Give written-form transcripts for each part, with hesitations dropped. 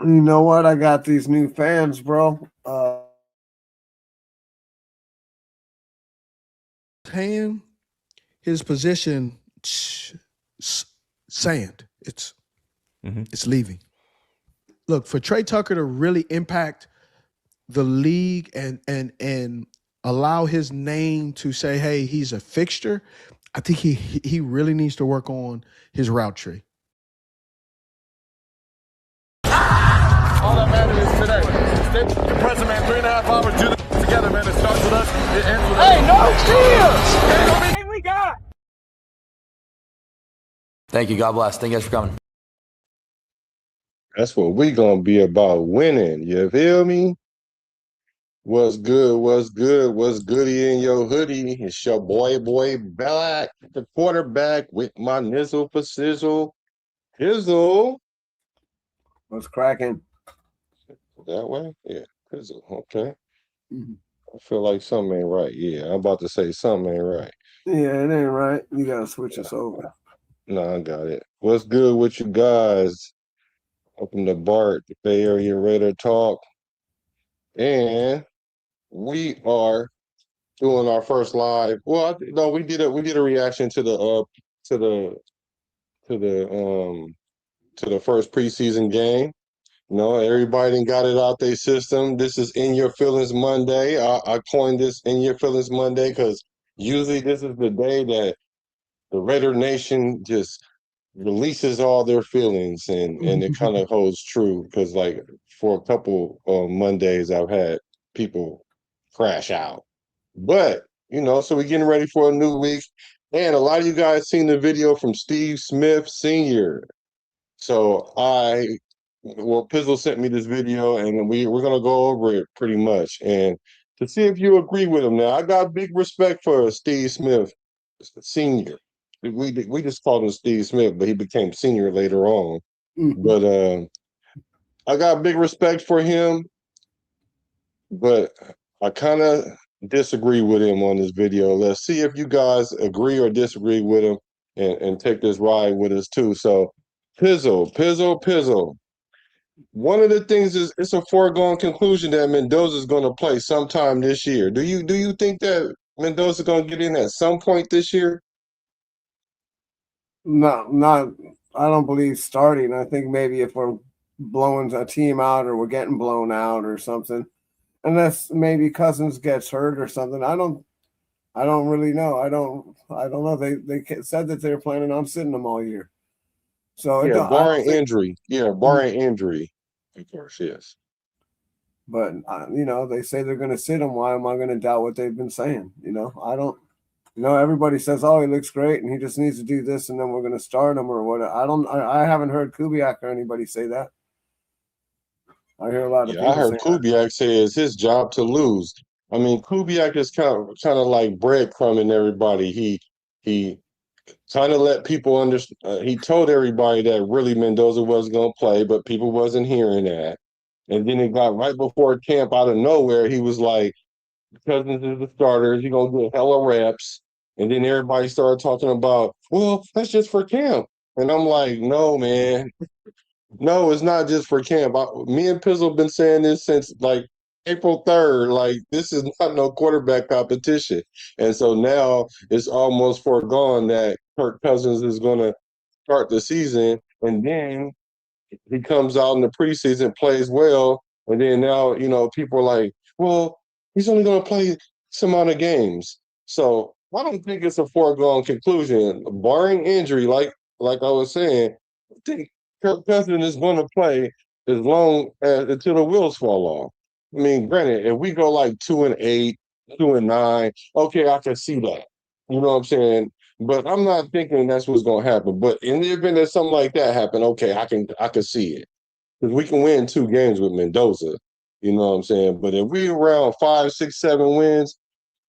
You know what? I got these new fans, bro. Hand his position sand. It's leaving. Look, for Tre Tucker to really impact the league and allow his name to say, hey, he's a fixture, I think he really needs to work on his route tree. All that matters is today. Stay present, man. 3.5 hours. Do this together, man. It starts with us. It ends with us. Hey, no cheers! We got. Thank you. God bless. Thank you guys for coming. That's what we gonna be about, winning. You feel me? What's good? What's good? What's goody in your hoodie? It's your boy Black, the quarterback with my nizzle for sizzle. Pizzle. What's cracking? That way? Yeah, Pizzle. Okay. I feel like something ain't right. Yeah, I'm about to say something ain't right. Yeah, it ain't right. You gotta switch us over. No, I got it. What's good with you guys? Welcome to Bart, the Bay Area Raider Talk. And we are doing our first live. Well, no, we did a reaction to the first preseason game. You know, everybody got it out their system. This is In Your Feelings Monday. I coined this In Your Feelings Monday because usually this is the day that the Raider Nation just releases all their feelings, and it kind of holds true because, like, for a couple Mondays, I've had people crash out. But, you know, so we're getting ready for a new week. And a lot of you guys seen the video from Steve Smith Sr. So Pizzle sent me this video, and we're going to go over it pretty much. And to see if you agree with him now, I got big respect for Steve Smith Sr. We just called him Steve Smith, but he became senior later on. But I got big respect for him, but I kind of disagree with him on this video. Let's see if you guys agree or disagree with him and take this ride with us too. So Pizzle. One of the things is it's a foregone conclusion that Mendoza is going to play sometime this year. Do you think that Mendoza is going to get in at some point this year? No, not. I don't believe starting. I think maybe if we're blowing a team out or we're getting blown out or something, unless maybe Cousins gets hurt or something. I don't really know. I don't know. They said that they were planning on sitting him all year. So yeah, barring injury. Yeah, barring injury, of course, yes. But you know, they say they're going to sit him. Why am I going to doubt what they've been saying? You know, I don't. You know, everybody says, "Oh, he looks great, and he just needs to do this, and then we're going to start him or what." I haven't heard Kubiak or anybody say that. I hear a lot of people. I heard Kubiak say it's his job to lose. I mean, Kubiak is kind of like breadcrumbing everybody. He kind of let people understand. He told everybody that really Mendoza wasn't going to play, but people wasn't hearing that. And then it got right before camp, out of nowhere, he was like, Cousins is the starter. He's going to get hella reps. And then everybody started talking about, well, that's just for camp. And I'm like, no, man. No, it's not just for camp. Me and Pizzle have been saying this since like April 3rd. Like, this is not no quarterback competition. And so now it's almost foregone that Kirk Cousins is going to start the season. And then he comes out in the preseason, plays well. And then now, you know, people are like, well, he's only going to play some amount of games. So I don't think it's a foregone conclusion, barring injury. Like I was saying, I think Kirk Cousins is going to play as long as until the wheels fall off. I mean, granted, if we go like 2-8, 2-9, okay, I can see that. You know what I'm saying? But I'm not thinking that's what's going to happen. But in the event that something like that happen, okay, I can see it, because we can win 2 games with Mendoza. You know what I'm saying? But if we around 5, 6, 7 wins,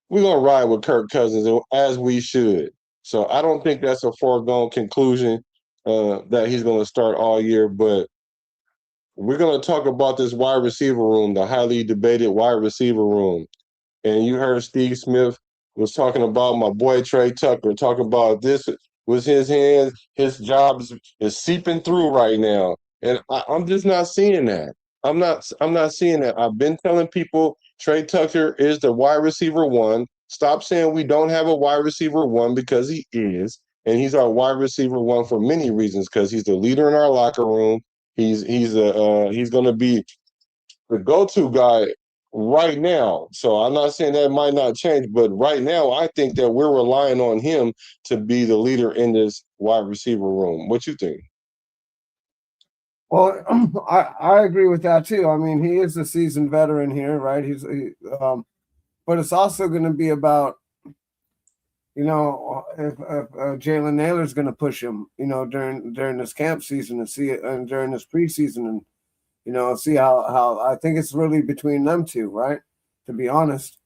we're gonna ride with Kirk Cousins as we should. So I don't think that's a foregone conclusion that he's going to start all year. But we're going to talk about this wide receiver room, the highly debated wide receiver room. And you heard Steve Smith was talking about my boy Tre Tucker, talking about this was his hands. His job is seeping through right now. And I'm just not seeing that. I'm not seeing that. I've been telling people Tre Tucker is the wide receiver one. Stop saying we don't have a wide receiver one, because he is. And he's our wide receiver one for many reasons, because he's the leader in our locker room. He's gonna be the go-to guy right now. So I'm not saying that might not change, but right now I think that we're relying on him to be the leader in this wide receiver room. What you think? Well, I agree with that too. I mean, he is a seasoned veteran here, right? But it's also going to be about, if Jalen Naylor's going to push him, during this camp season and see it, and during this preseason, and see how I think it's really between them two, right? To be honest,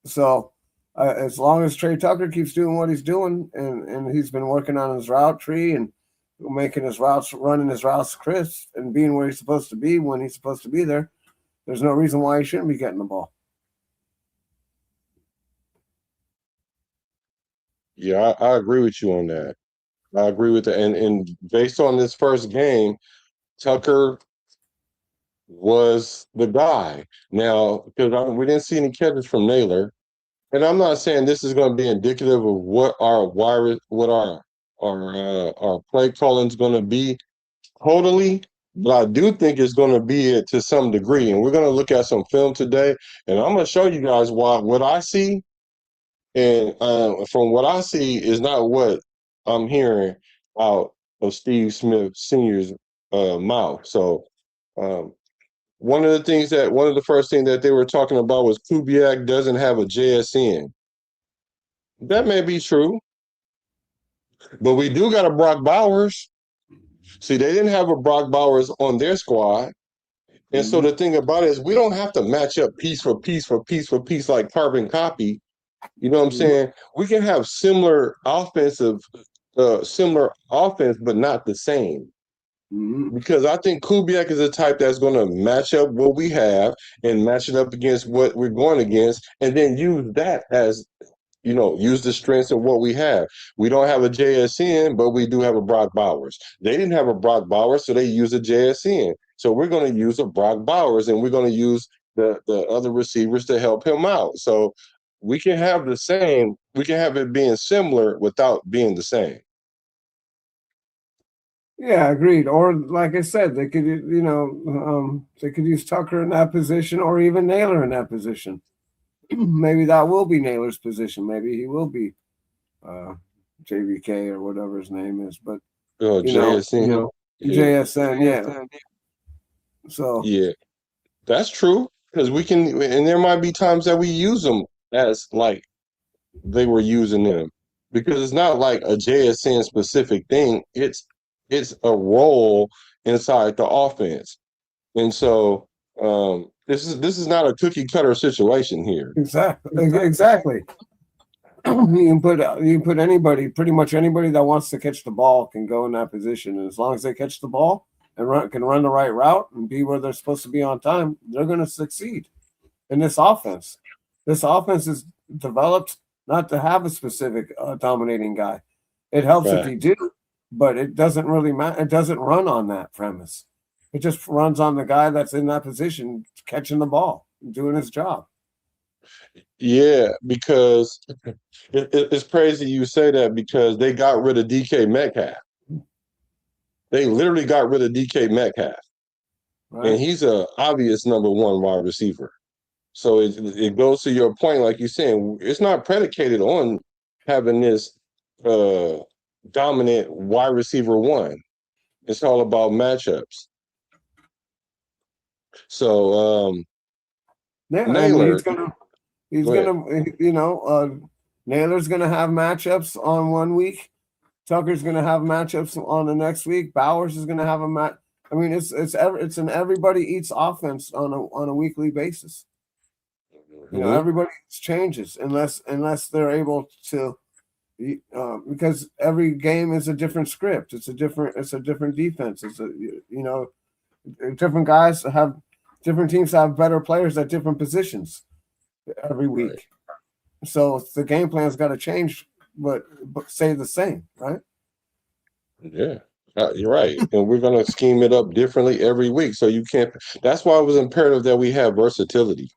so as long as Tre Tucker keeps doing what he's doing, and he's been working on his route tree and making his routes, running his routes crisp, and being where he's supposed to be when he's supposed to be there, there's no reason why he shouldn't be getting the ball. Yeah, I agree with you on that. I agree with that. And based on this first game, Tucker was the guy. Now, because we didn't see any catches from Naylor, and I'm not saying this is going to be indicative of what our play calling is going to be totally, but I do think it's going to be it to some degree. And we're going to look at some film today, and I'm going to show you guys why what I see, and from what I see, is not what I'm hearing out of Steve Smith Sr.'s mouth. So one of the first things that they were talking about was Kubiak doesn't have a JSN. That may be true, but we do got a Brock Bowers. See, they didn't have a Brock Bowers on their squad. And so the thing about it is we don't have to match up piece for piece for piece for piece like carbon copy. You know what I'm saying? We can have similar offense, but not the same. Because I think Kubiak is the type that's going to match up what we have and match it up against what we're going against, and then use that as, use the strengths of what we have. We don't have a JSN, but we do have a Brock Bowers. They didn't have a Brock Bowers, so they use a JSN. So we're going to use a Brock Bowers, and we're going to use the other receivers to help him out. So we can have the same, we can have it being similar without being the same. Yeah, agreed. Or like I said, they could, they could use Tucker in that position, or even Naylor in that position. Maybe that will be Naylor's position. Maybe he will be JVK or whatever his name is. But JSN. JSN, yeah. So yeah, that's true, because we can, and there might be times that we use them as like they were using them, because it's not like a JSN specific thing. It's a role inside the offense, and so this is not a cookie cutter situation here. Exactly. You can put anybody, pretty much anybody that wants to catch the ball can go in that position, and as long as they catch the ball and can run the right route and be where they're supposed to be on time, they're going to succeed in this offense. This offense is developed not to have a specific dominating guy. It helps if you do, but it doesn't really matter. It doesn't run on that premise. It just runs on the guy that's in that position catching the ball, doing his job. Yeah, because it's crazy you say that, because they got rid of DK Metcalf. They literally got rid of DK Metcalf. Right. And he's a obvious number one wide receiver. So it goes to your point, like you're saying, it's not predicated on having this dominant wide receiver one. It's all about matchups. So Naylor, he's gonna Naylor's gonna have matchups on one week. Tucker's gonna have matchups on the next week. Bowers is gonna have a match. I mean, it's an everybody eats offense on a weekly basis. Everybody changes unless they're able to, because every game is a different script. It's a different defense. It's different guys have different teams have better players at different positions every week. Right. So the game plan's got to change, but stay the same, right? Yeah, You're right, and we're gonna scheme it up differently every week. So you can't. That's why it was imperative that we have versatility.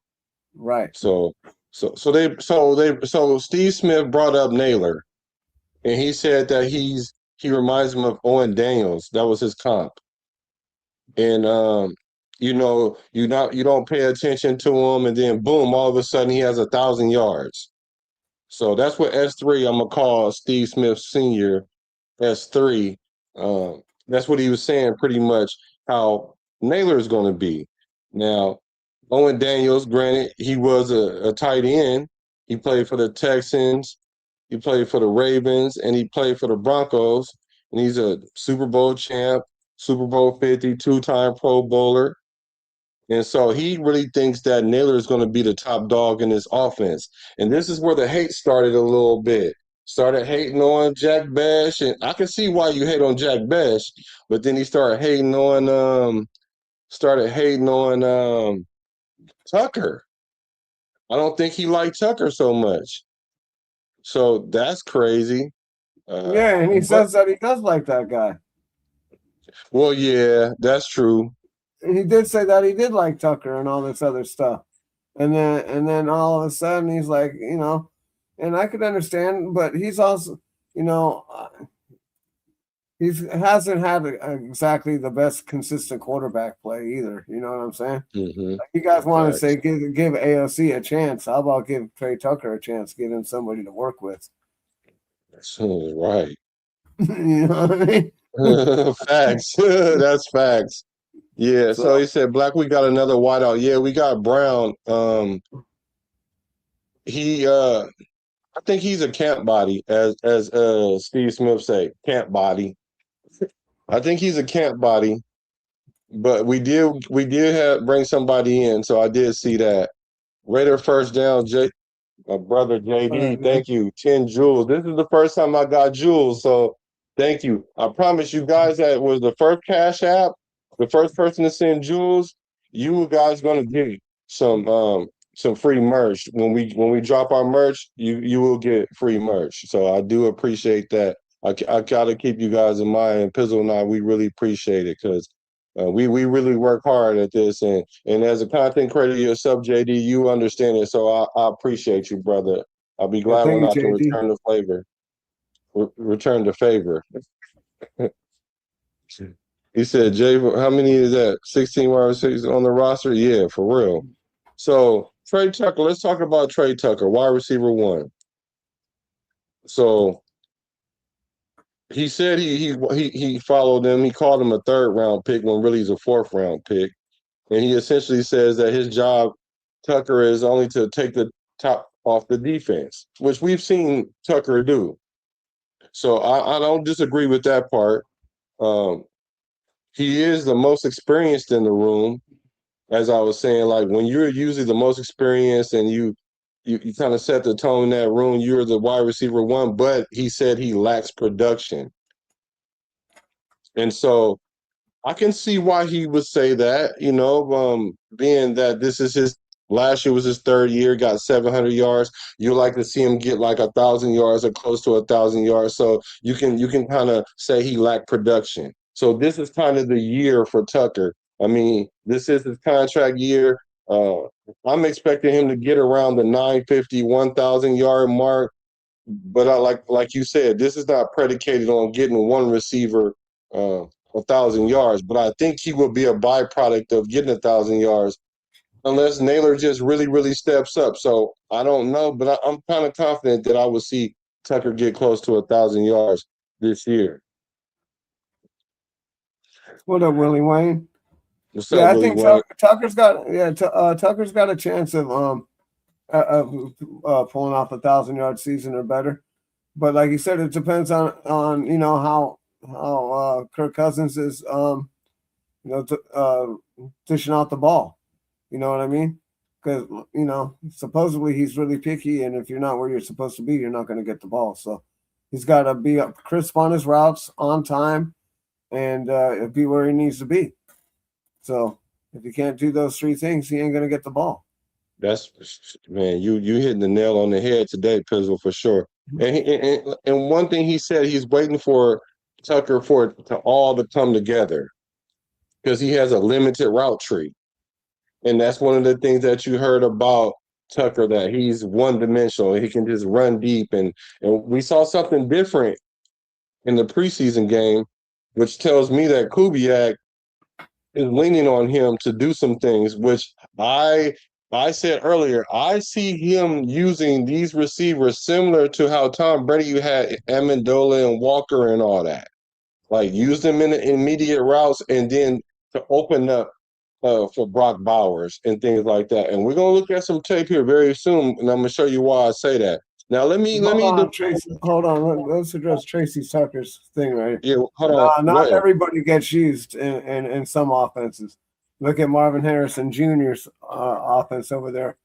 Right. So Steve Smith brought up Naylor, and he said that he reminds him of Owen Daniels. That was his comp, and you don't pay attention to him, and then boom, all of a sudden he has 1,000 yards. So that's what S3. I'm gonna call Steve Smith Senior S3. That's what he was saying pretty much how Naylor is going to be. Now, Owen Daniels, granted, he was a tight end. He played for the Texans, he played for the Ravens, and he played for the Broncos. And he's a Super Bowl champ, Super Bowl 50, two-time Pro Bowler. And so he really thinks that Naylor is going to be the top dog in this offense. And this is where the hate started a little bit. Started hating on Jack Bech, and I can see why you hate on Jack Bech, but then he started hating on Tucker. I don't think he liked Tucker so much. So that's crazy. Yeah, and he says that he does like that guy. Well, yeah, that's true. He did say that he did like Tucker and all this other stuff. And then all of a sudden he's like, and I could understand, but he's also, he hasn't had exactly the best consistent quarterback play either. You know what I'm saying? Mm-hmm. Like you guys want to say give AOC a chance. How about give Tre Tucker a chance? Give him somebody to work with. That's right. You know what I mean? Facts. That's facts. Yeah. So he said, Black, we got another wideout. Yeah, we got Brown. I think he's a camp body, as Steve Smith say, camp body. I think he's a camp body, but we did bring somebody in, so I did see that. Raider first down, my brother JD, thank you. 10 jewels. This is the first time I got jewels, so thank you. I promise you guys that was the first Cash App, the first person to send jewels. You guys gonna get some free merch when we drop our merch. You will get free merch. So I do appreciate that. I gotta keep you guys in mind. And Pizzle and I, we really appreciate it because we really work hard at this. And as a content creator yourself, JD, you understand it. So I appreciate you, brother. I'll be glad when I can return the favor. Return the favor. He said, Jay, how many is that? 16 wide receivers on the roster? Yeah, for real. So Tre Tucker, let's talk about Tre Tucker, wide receiver 1. So he said he followed him. He called him a 3rd round pick when really he's a 4th round pick. And he essentially says that his job, Tucker, is only to take the top off the defense, which we've seen Tucker do. So I don't disagree with that part. He is the most experienced in the room. As I was saying, like when you're usually the most experienced and you kind of set the tone in that room, you're the wide receiver 1, but he said he lacks production. And so I can see why he would say that, being that this is his last year was his 3rd year, got 700 yards. You like to see him get like 1,000 yards or close to 1,000 yards. So you can kind of say he lacked production. So this is kind of the year for Tucker. I mean, this is his contract year. I'm expecting him to get around the 950, 1,000 yard mark. But like you said, this is not predicated on getting one receiver 1,000 yards. But I think he will be a byproduct of getting 1,000 yards unless Naylor just really, really steps up. So I don't know, but I'm kind of confident that I will see Tucker get close to 1,000 yards this year. What up, Willie Wayne? What's up, Willie Wayne? Tucker's got a chance of pulling off 1,000-yard season or better. But like you said, it depends on how Kirk Cousins is dishing out the ball. You know what I mean? Because supposedly he's really picky, and if you're not where you're supposed to be, you're not going to get the ball. So he's got to be crisp on his routes, on time, and be where he needs to be. So if you can't do those 3 things, he ain't going to get the ball. That's, man, you hitting the nail on the head today, Pizzle, for sure. And one thing he said, he's waiting for Tucker for it to all to come together because he has a limited route tree. And that's one of the things that you heard about Tucker, that he's one-dimensional. He can just run deep. And we saw something different in the preseason game, which tells me that Kubiak is leaning on him to do some things, which I said earlier, I see him using these receivers similar to how Tom Brady had Amendola and Walker and all that. Like use them in the immediate routes and then to open up for Brock Bowers and things like that. And we're gonna look at some tape here very soon, and I'm gonna show you why I say that. Now Hold on. Let's address Tracy Tucker's thing, right? Yeah, hold on. Not everybody gets used in some offenses. Look at Marvin Harrison Jr.'s offense over there.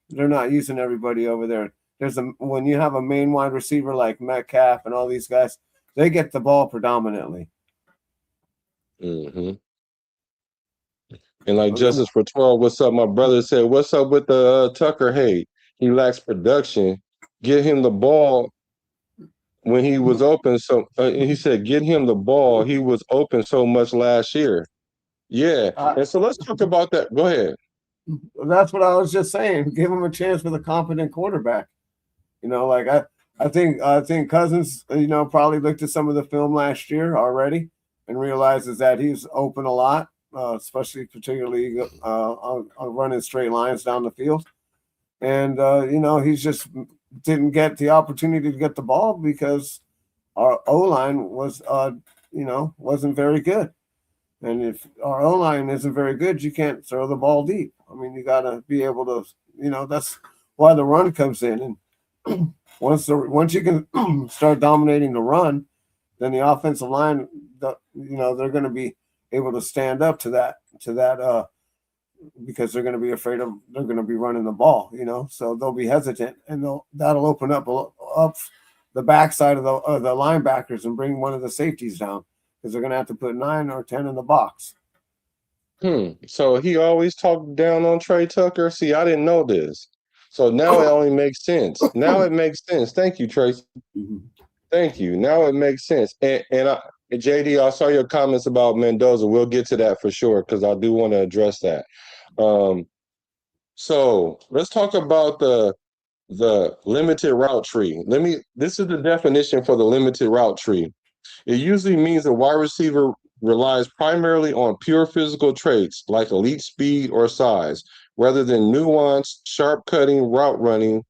They're not using everybody over there. When you have a main wide receiver like Metcalf and all these guys, they get the ball predominantly. Mm-hmm. And like Justice for 12, what's up? My brother said, what's up with the Tucker hate? He lacks production. Get him the ball when he was open. So he said, get him the ball. He was open so much last year. Yeah. And so let's talk about that. Go ahead. That's what I was just saying. Give him a chance with a competent quarterback. You know, like I think Cousins, probably looked at some of the film last year already and realizes that he's open a lot, particularly on running straight lines down the field. And, he just didn't get the opportunity to get the ball because our O-line wasn't very good. And if our O-line isn't very good, you can't throw the ball deep. I mean, you got to be able to, that's why the run comes in. And once you can start dominating the run, then the offensive line, they're going to be able to stand up to that, because they're going to be afraid of, they're going to be running the ball, so they'll be hesitant, and that'll open up the backside of the linebackers and bring one of the safeties down, because they're going to have to put 9 or 10 in the box. So he always talked down on Tre Tucker. See, I didn't know this. So now it only makes sense. Now it makes sense. Thank you, Tracy. Mm-hmm. Thank you. Now it makes sense. And JD, I saw your comments about Mendoza. We'll get to that for sure, because I do want to address that. So let's talk about the limited route tree. This is the definition for the limited route tree. It usually means a wide receiver relies primarily on pure physical traits like elite speed or size, rather than nuanced, sharp cutting route running.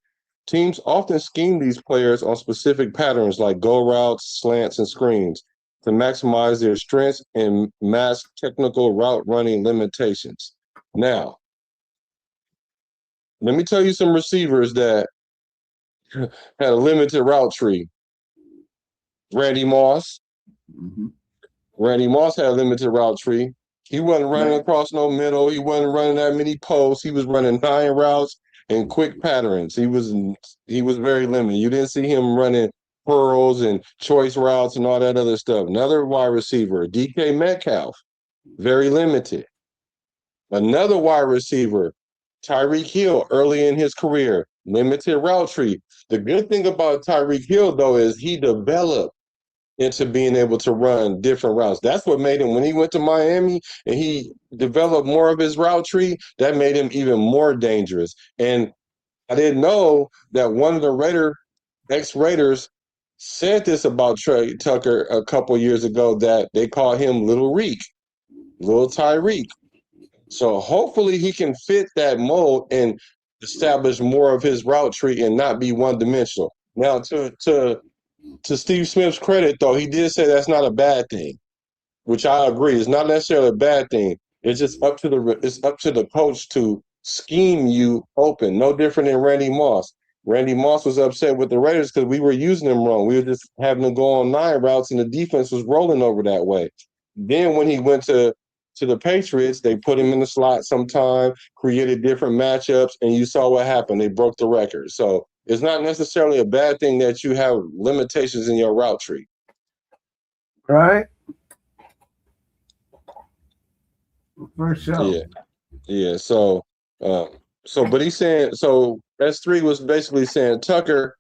Teams often scheme these players on specific patterns like go routes, slants, and screens to maximize their strengths and mask technical route running limitations. Now, let me tell you some receivers that had a limited route tree. Randy Moss. Mm-hmm. Randy Moss had a limited route tree. He wasn't running across no middle. He wasn't running that many posts. He was running 9 routes and quick patterns. He was very limited. You didn't see him running pearls and choice routes and all that other stuff. Another wide receiver, DK Metcalf, very limited. Another wide receiver, Tyreek Hill, early in his career, limited route tree. The good thing about Tyreek Hill, though, is he developed into being able to run different routes. That's what made him, when he went to Miami and he developed more of his route tree, that made him even more dangerous. And I didn't know that one of the ex-Raiders said this about Tre Tucker a couple years ago, that they call him Little Tyreek. So hopefully he can fit that mold and establish more of his route tree and not be one-dimensional. Now, to Steve Smith's credit, though, he did say that's not a bad thing, which I agree. It's not necessarily a bad thing. It's just up to the coach to scheme you open. No different than Randy Moss. Randy Moss was upset with the Raiders because we were using them wrong. We were just having them go on 9 routes, and the defense was rolling over that way. Then when he went to the Patriots, they put him in the slot sometime, created different matchups, and you saw what happened. They broke the record. So it's not necessarily a bad thing that you have limitations in your route tree. Right? For sure. Yeah. So but he's saying, so S3 was basically saying Tucker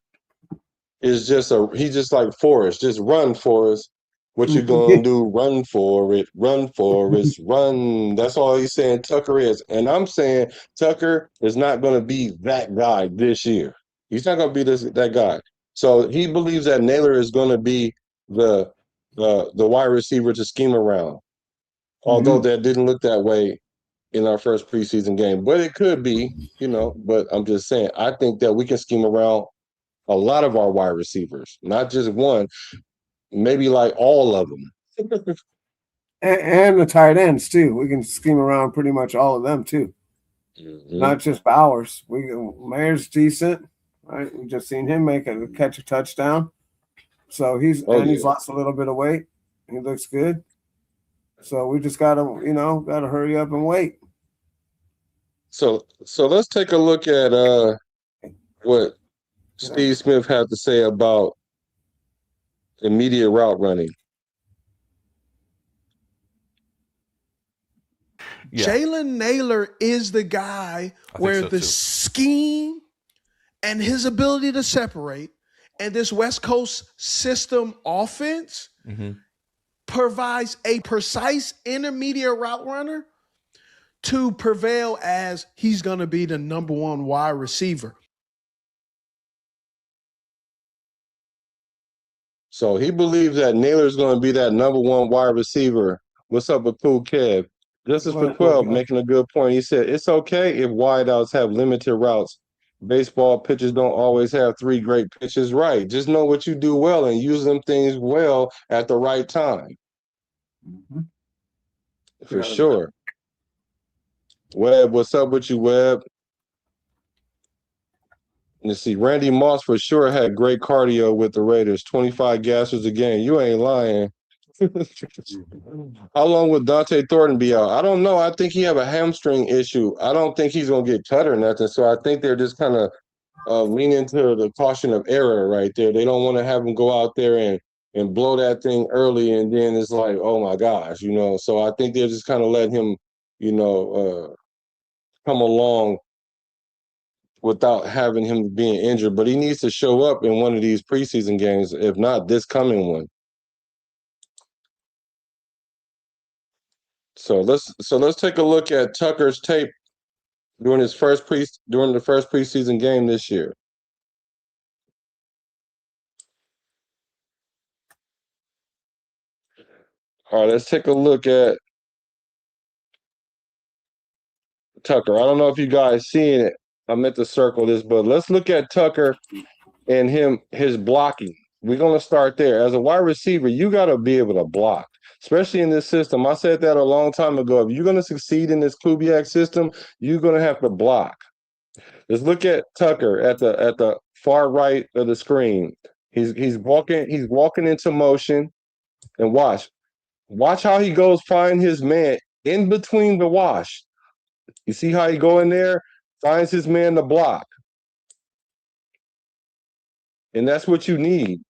is he's just like Forrest. Just run, Forrest. What you gonna do? Run for it, run, Forrest, run. That's all he's saying Tucker is. And I'm saying Tucker is not gonna be that guy this year. He's not gonna be that guy. So he believes that Naylor is gonna be the wide receiver to scheme around. Although that didn't look that way in our first preseason game. But it could be, but I'm just saying, I think that we can scheme around a lot of our wide receivers, not just one, maybe like all of them. And the tight ends too. We can scheme around pretty much all of them too. Not just Bowers. Mayer's decent, right? We just seen him catch a touchdown. So he's lost a little bit of weight. He looks good. So we just gotta hurry up and wait. So let's take a look at what Steve Smith had to say about immediate route running. Yeah. Jalen Naylor is the guy where the scheme and his ability to separate and this West Coast system offense provides a precise intermediate route runner to prevail as he's going to be the number one wide receiver. So he believes that Naylor's going to be that number one wide receiver. What's up with Cool Kev? Justice for 12 making a good point. He said, it's okay if wideouts have limited routes. Baseball pitchers don't always have three great pitches right. Just know what you do well and use them things well at the right time. For sure. Webb, what's up with you, Webb? Let's see, Randy Moss for sure had great cardio with the Raiders. 25 gassers a game. You ain't lying. How long would Dante Thornton be out? I don't know. I think he have a hamstring issue. I don't think he's going to get cut or nothing. So I think they're just kind of leaning to the caution of error right there. They don't want to have him go out there and blow that thing early, and then it's like, oh my gosh, So I think they're just kind of letting him, come along without having him being injured. But he needs to show up in one of these preseason games, if not this coming one. So let's take a look at Tucker's tape during the first preseason game this year. All right, let's take a look at Tucker. I don't know if you guys seeing it. I meant to circle this, but let's look at Tucker and his blocking. We're going to start there. As a wide receiver, you got to be able to block, especially in this system. I said that a long time ago. If you're going to succeed in this Kubiak system, you're going to have to block. Let's look at Tucker at the far right of the screen. He's walking into motion, and watch how he goes find his man in between the wash. You see how he go in there, finds his man to block. And that's what you need.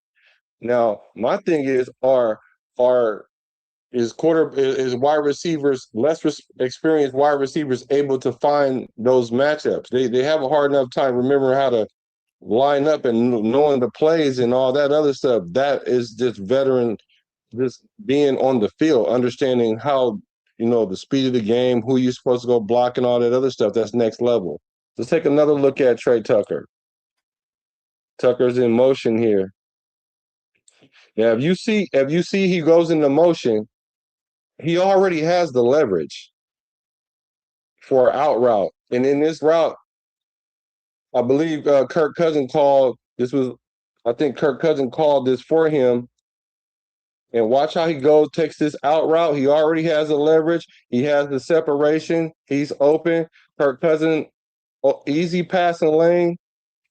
Now, my thing is, is wide receivers, less experienced wide receivers, able to find those matchups? They have a hard enough time remembering how to line up and knowing the plays and all that other stuff. That is just veteran, just being on the field, understanding how, the speed of the game, who you're supposed to go block and all that other stuff. That's next level. Let's take another look at Tre Tucker. Tucker's in motion here. Now, if you see he goes into motion, he already has the leverage for an out route. And in this route, I believe Kirk Cousins called this for him. And watch how he goes, takes this out route. He already has the leverage. He has the separation. He's open. Kirk Cousins, easy passing lane,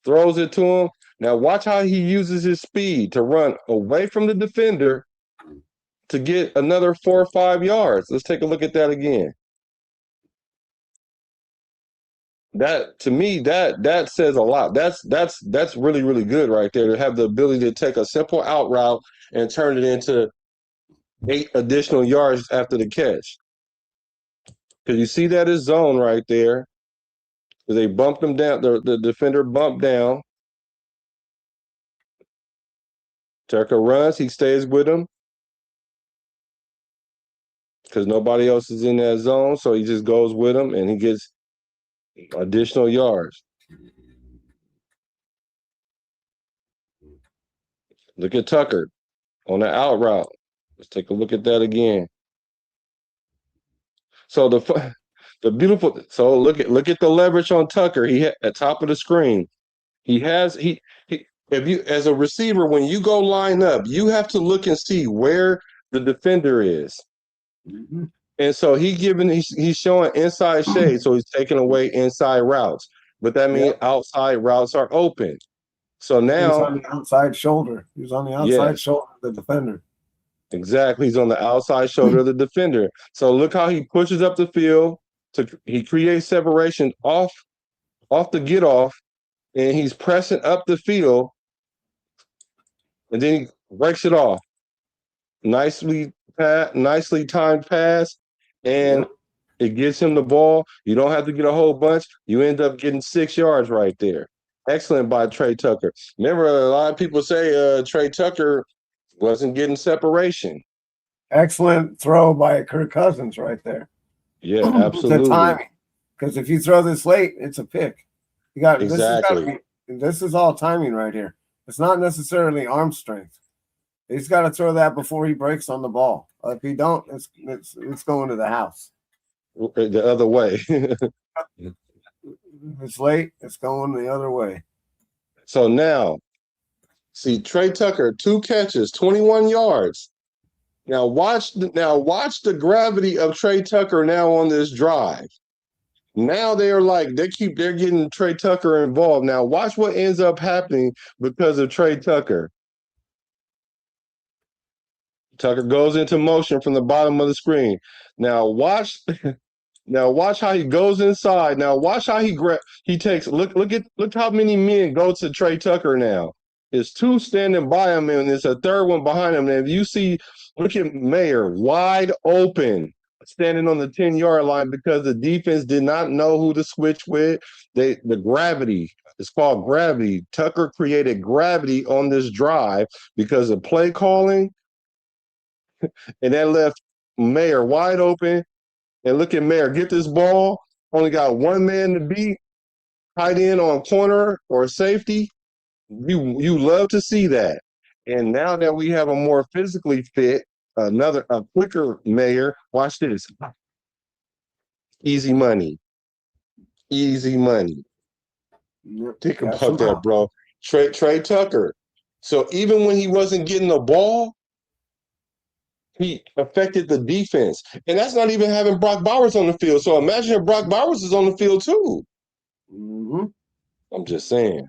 throws it to him. Now watch how he uses his speed to run away from the defender to get another 4 or 5 yards. Let's take a look at that again. That, to me, that says a lot. That's really, really good right there, to have the ability to take a simple out route and turn it into 8 additional yards after the catch. Because you see that is zone right there. They bumped him down. The defender bumped down. Tucker runs, he stays with him because nobody else is in that zone. So he just goes with him and he gets additional yards. Look at Tucker on the out route. Let's take a look at that again. So the beautiful. So look at the leverage on Tucker. He at the top of the screen. He if you as a receiver, when you go line up, you have to look and see where the defender is. Mm-hmm. And so he's showing inside shade, so he's taking away inside routes. But that means outside routes are open. So now he's on the outside shoulder. He's on the outside shoulder of the defender. Exactly. He's on the outside shoulder of the defender. So look how he pushes up the field. He creates separation off the get off, and he's pressing up the field, and then he breaks it off. Nicely timed pass, and it gets him the ball. You don't have to get a whole bunch. You end up getting 6 yards right there. Excellent by Tre Tucker. Remember, a lot of people say Tre Tucker wasn't getting separation. Excellent throw by Kirk Cousins right there. Yeah, absolutely. The timing. Because if you throw this late, it's a pick. You got exactly. This is all timing right here. It's not necessarily arm strength. He's got to throw that before he breaks on the ball. If he don't, it's going to the house. The other way. It's late. It's going the other way. So now, see Tre Tucker, 2 catches, 21 yards. Now watch the gravity of Tre Tucker now on this drive. Now they're getting Tre Tucker involved. Now watch what ends up happening because of Tre Tucker. Tucker goes into motion from the bottom of the screen. Now watch how he goes inside. Now watch how he takes look how many men go to Tre Tucker now. There's 2 standing by him, and there's a third one behind him. And if you see, look at Mayer wide open, standing on the 10-yard line because the defense did not know who to switch with. The gravity, it's called gravity. Tucker created gravity on this drive because of play calling, and that left Mayer wide open. And look at Mayer get this ball. Only got 1 man to beat. Tight end on corner or safety. You love to see that. And now that we have a more physically fit, a quicker Mayer, watch this. Easy money. Easy money. Think about that, bro. Tre Tucker. So even when he wasn't getting the ball, he affected the defense. And that's not even having Brock Bowers on the field. So imagine if Brock Bowers is on the field too. Mm-hmm. I'm just saying.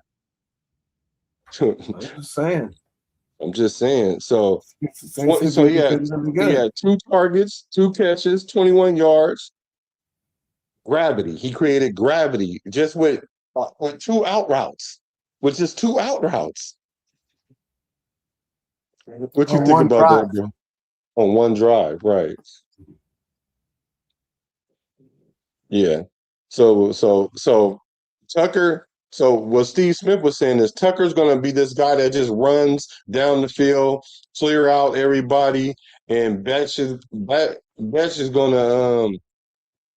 I'm just saying. So he had 2 targets, 2 catches, 21 yards. Gravity. He created gravity just with 2 out routes. With just 2 out routes. What you think about that, bro? On one drive, right? Yeah. So Tucker. So what Steve Smith was saying is Tucker's going to be this guy that just runs down the field, clear out everybody, and Bech is going to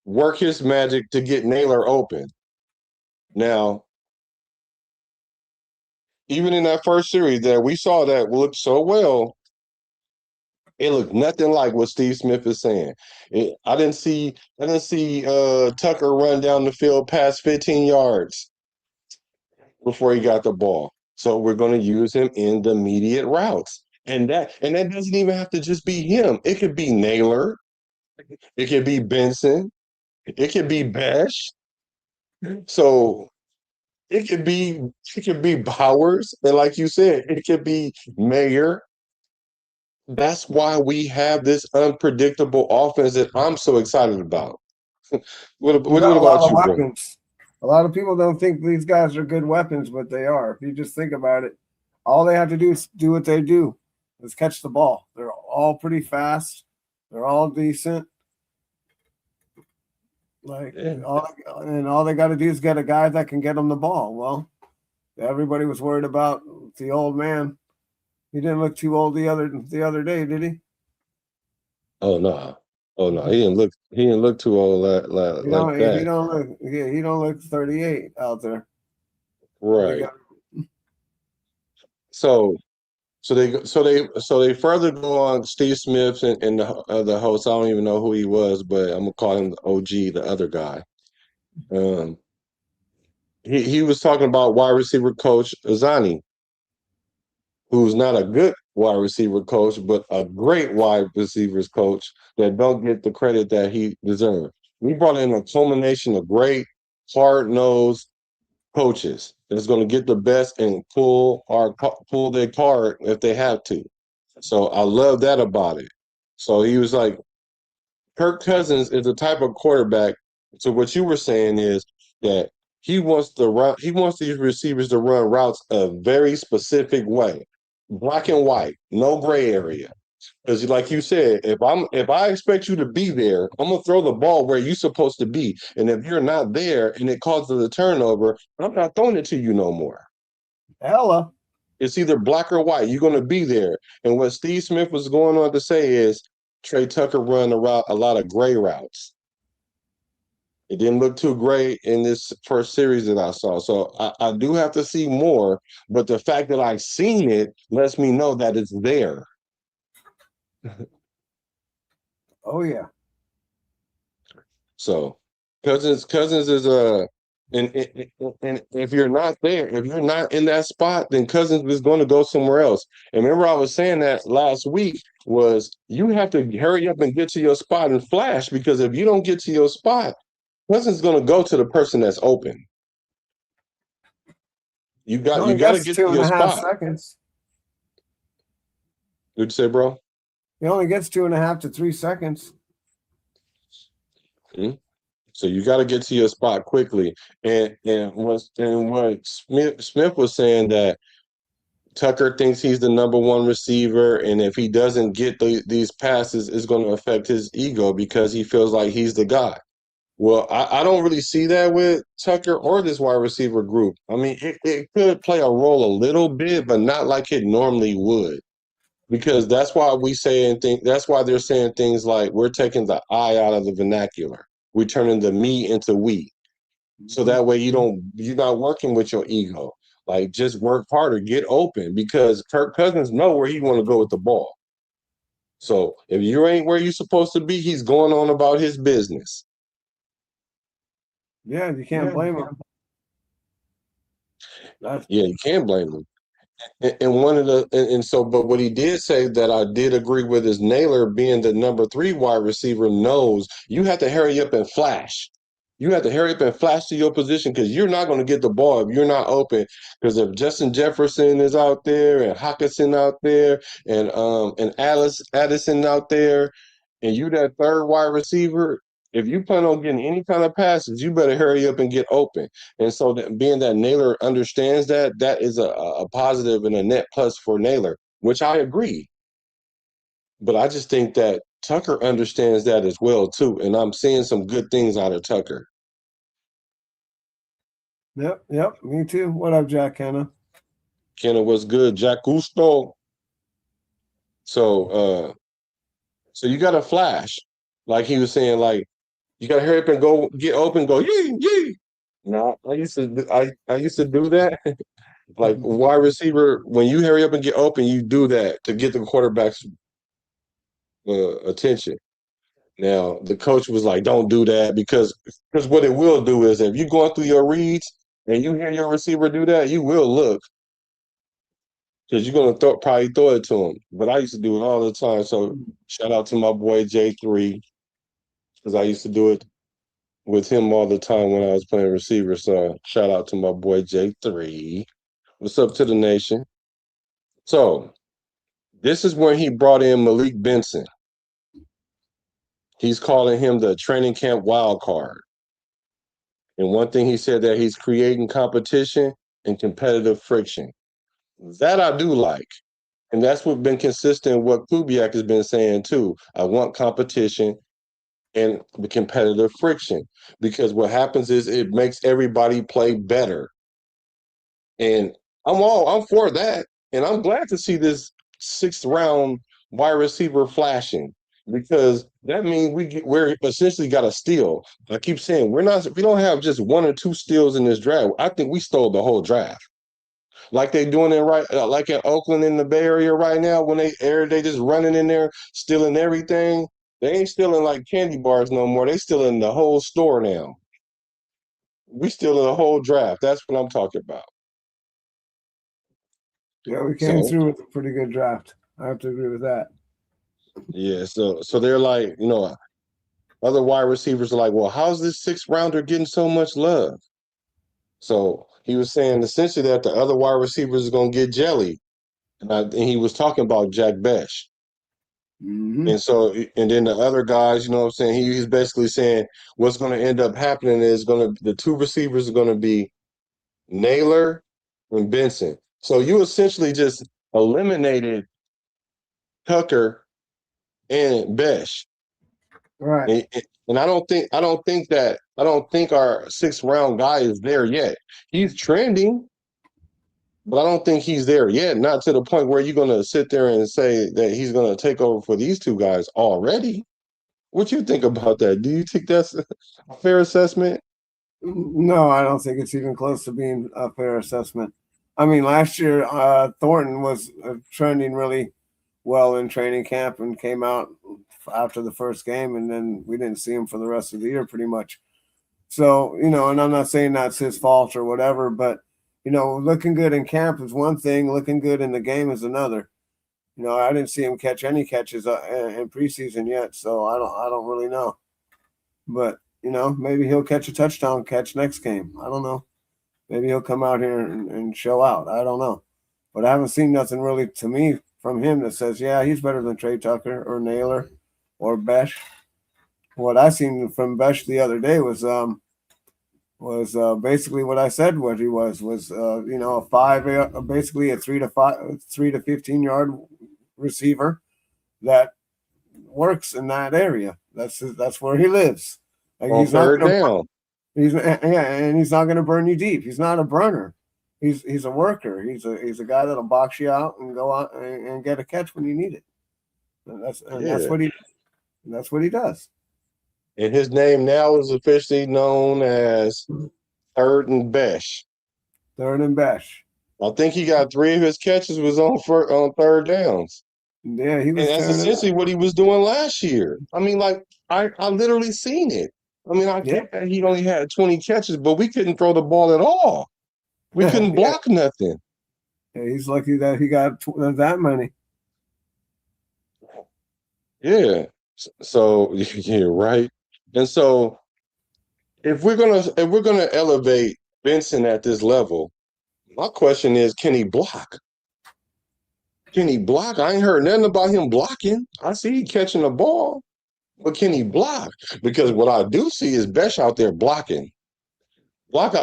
work his magic to get Naylor open. Now, even in that first series that we saw that looked so well, it looked nothing like what Steve Smith is saying. I didn't see Tucker run down the field past 15 yards before he got the ball. So we're going to use him in the immediate routes. And that doesn't even have to just be him. It could be Naylor. It could be Benson. It could be Bech. So it could be Bowers. And like you said, it could be Mayer. That's why we have this unpredictable offense that I'm so excited about. What about you, bro? A lot of people don't think these guys are good weapons, but they are. If you just think about it, all they have to do is do what they do, is catch the ball. They're all pretty fast. They're all decent. All they got to do is get a guy that can get them the ball. Well, everybody was worried about the old man. He didn't look too old the other day, did he? Oh no. Oh no. He didn't look too old like He that. don't look. Yeah, he don't look 38 out there. They Right. got, So they further go on Steve Smith and the host. I don't even know who he was, but I'm gonna call him the OG, the other guy. Um, he was talking about wide receiver coach Azani, who's not a good wide receiver coach, but a great wide receivers coach that don't get the credit that he deserves. We brought in a culmination of great, hard-nosed coaches that's going to get the best and pull their card if they have to. So I love that about it. So he was like, Kirk Cousins is the type of quarterback. So what you were saying is that he wants these receivers to run routes a very specific way, black and white, no gray area. Because like you said, if I expect you to be there, I'm gonna throw the ball where you're supposed to be. And if you're not there and it causes a turnover, I'm not throwing it to you no more. Ella. It's either black or white. You're gonna be there. And what Steve Smith was going on to say is Tre Tucker run a lot of gray routes. It didn't look too great in this first series that I saw. So I do have to see more, but the fact that I've seen it lets me know that it's there. Oh yeah. So Cousins is and if you're not there, if you're not in that spot, then Cousins is going to go somewhere else. And remember, I was saying that last week was you have to hurry up and get to your spot and flash, because if you don't get to your spot, Cousins is going to go to the person that's open. You He got only to gets get two to and your a half spot. seconds. What'd you say, bro? He only gets 2.5 to 3 seconds. So you got to get to your spot quickly. And what Smith was saying that Tucker thinks he's the number one receiver, and if he doesn't get these passes, it's going to affect his ego because he feels like he's the guy. Well, I don't really see that with Tucker or this wide receiver group. I mean, it could play a role a little bit, but not like it normally would. Because that's why that's why they're saying things like we're taking the I out of the vernacular. We're turning the me into we. So that way you're not working with your ego. Like just work harder, get open, because Kirk Cousins know where he want to go with the ball. So if you ain't where you're supposed to be, he's going on about his business. Yeah, you can't blame him. Yeah, you can't blame him. And one of but what he did say that I did agree with is Naylor being the number 3 wide receiver knows you have to hurry up and flash. You have to hurry up and flash to your position because you're not going to get the ball if you're not open. Because if Justin Jefferson is out there and Hawkinson out there and Addison out there, and you that third wide receiver, if you plan on getting any kind of passes, you better hurry up and get open. And so being that Naylor understands that is a positive and a net plus for Naylor, which I agree. But I just think that Tucker understands that as well, too. And I'm seeing some good things out of Tucker. Yep, me too. What up, Jack Hanna? Kenna, what's good? Jack Gusto. So you got to flash. Like he was saying, like, you got to hurry up and go get open, go, yee, yee. No, I used to do that. Like wide receiver, when you hurry up and get open, you do that to get the quarterback's attention. Now the coach was like, "Don't do that," because what it will do is if you're going through your reads and you hear your receiver do that, you will look because you're gonna probably throw it to him. But I used to do it all the time. So shout out to my boy J3 because I used to do it with him all the time when I was playing receiver. So shout out to my boy J3. What's up to the nation? So this is when he brought in Malik Benson. He's calling him the training camp wild card. And one thing he said that he's creating competition and competitive friction. That I do like. And that's what's been consistent what Kubiak has been saying too. I want competition and the competitive friction. Because what happens is it makes everybody play better. And I'm for that. And I'm glad to see this sixth round wide receiver flashing, because that means we're essentially got a steal. I keep saying we don't have just one or two steals in this draft. I think we stole the whole draft. Like they doing it like in Oakland in the Bay Area right now, when they just running in there stealing everything. They ain't stealing like candy bars no more. They stealing the whole store now. We stealing the whole draft. That's what I'm talking about. Yeah, we came through with a pretty good draft. I have to agree with that. Yeah, so they're like, other wide receivers are like, well, how's this sixth rounder getting so much love? So he was saying essentially that the other wide receivers are going to get jelly. And he was talking about Jack Bech. Mm-hmm. And then the other guys, you know what I'm saying? He's basically saying what's going to end up happening is the two receivers are going to be Naylor and Benson. So you essentially just eliminated Tucker and Bech. Right. And I don't think our sixth round guy is there yet. He's trending, but I don't think he's there yet. Not to the point where you're going to sit there and say that he's going to take over for these two guys already. What you think about that? Do you think that's a fair assessment? No, I don't think it's even close to being a fair assessment. I mean, last year, Thornton was trending really well in training camp and came out after the first game, and then we didn't see him for the rest of the year pretty much. So, and I'm not saying that's his fault or whatever, but, looking good in camp is one thing, looking good in the game is another. I didn't see him catch any catches in preseason yet, so I don't really know. But, maybe he'll catch a touchdown catch next game. I don't know. Maybe he'll come out here and show out. I don't know. But I haven't seen nothing really to me from him that says, yeah, he's better than Tre Tucker or Naylor or Bech. What I seen from Bech the other day was basically what I said what he was a 5, basically a 3 to 15 yard receiver that works in that area. That's where he lives. Like on third down. And he's not going to burn you deep. He's not a burner. He's a worker. He's a guy that'll box you out and go out and get a catch when you need it. That's what he does. And his name now is officially known as Third and Bech. Third and Bech. I think he got 3 of his catches was on third downs. Yeah, he was. And that's essentially what he was doing last year. I mean, like I literally seen it. I mean, I get that he only had 20 catches, but we couldn't throw the ball at all. We couldn't block nothing. Yeah, he's lucky that he got that many. Yeah. So yeah, right. And so if we're gonna elevate Benson at this level, my question is, can he block? Can he block? I ain't heard nothing about him blocking. I see he catching the ball, but can he block? Because what I do see is Bech out there blocking.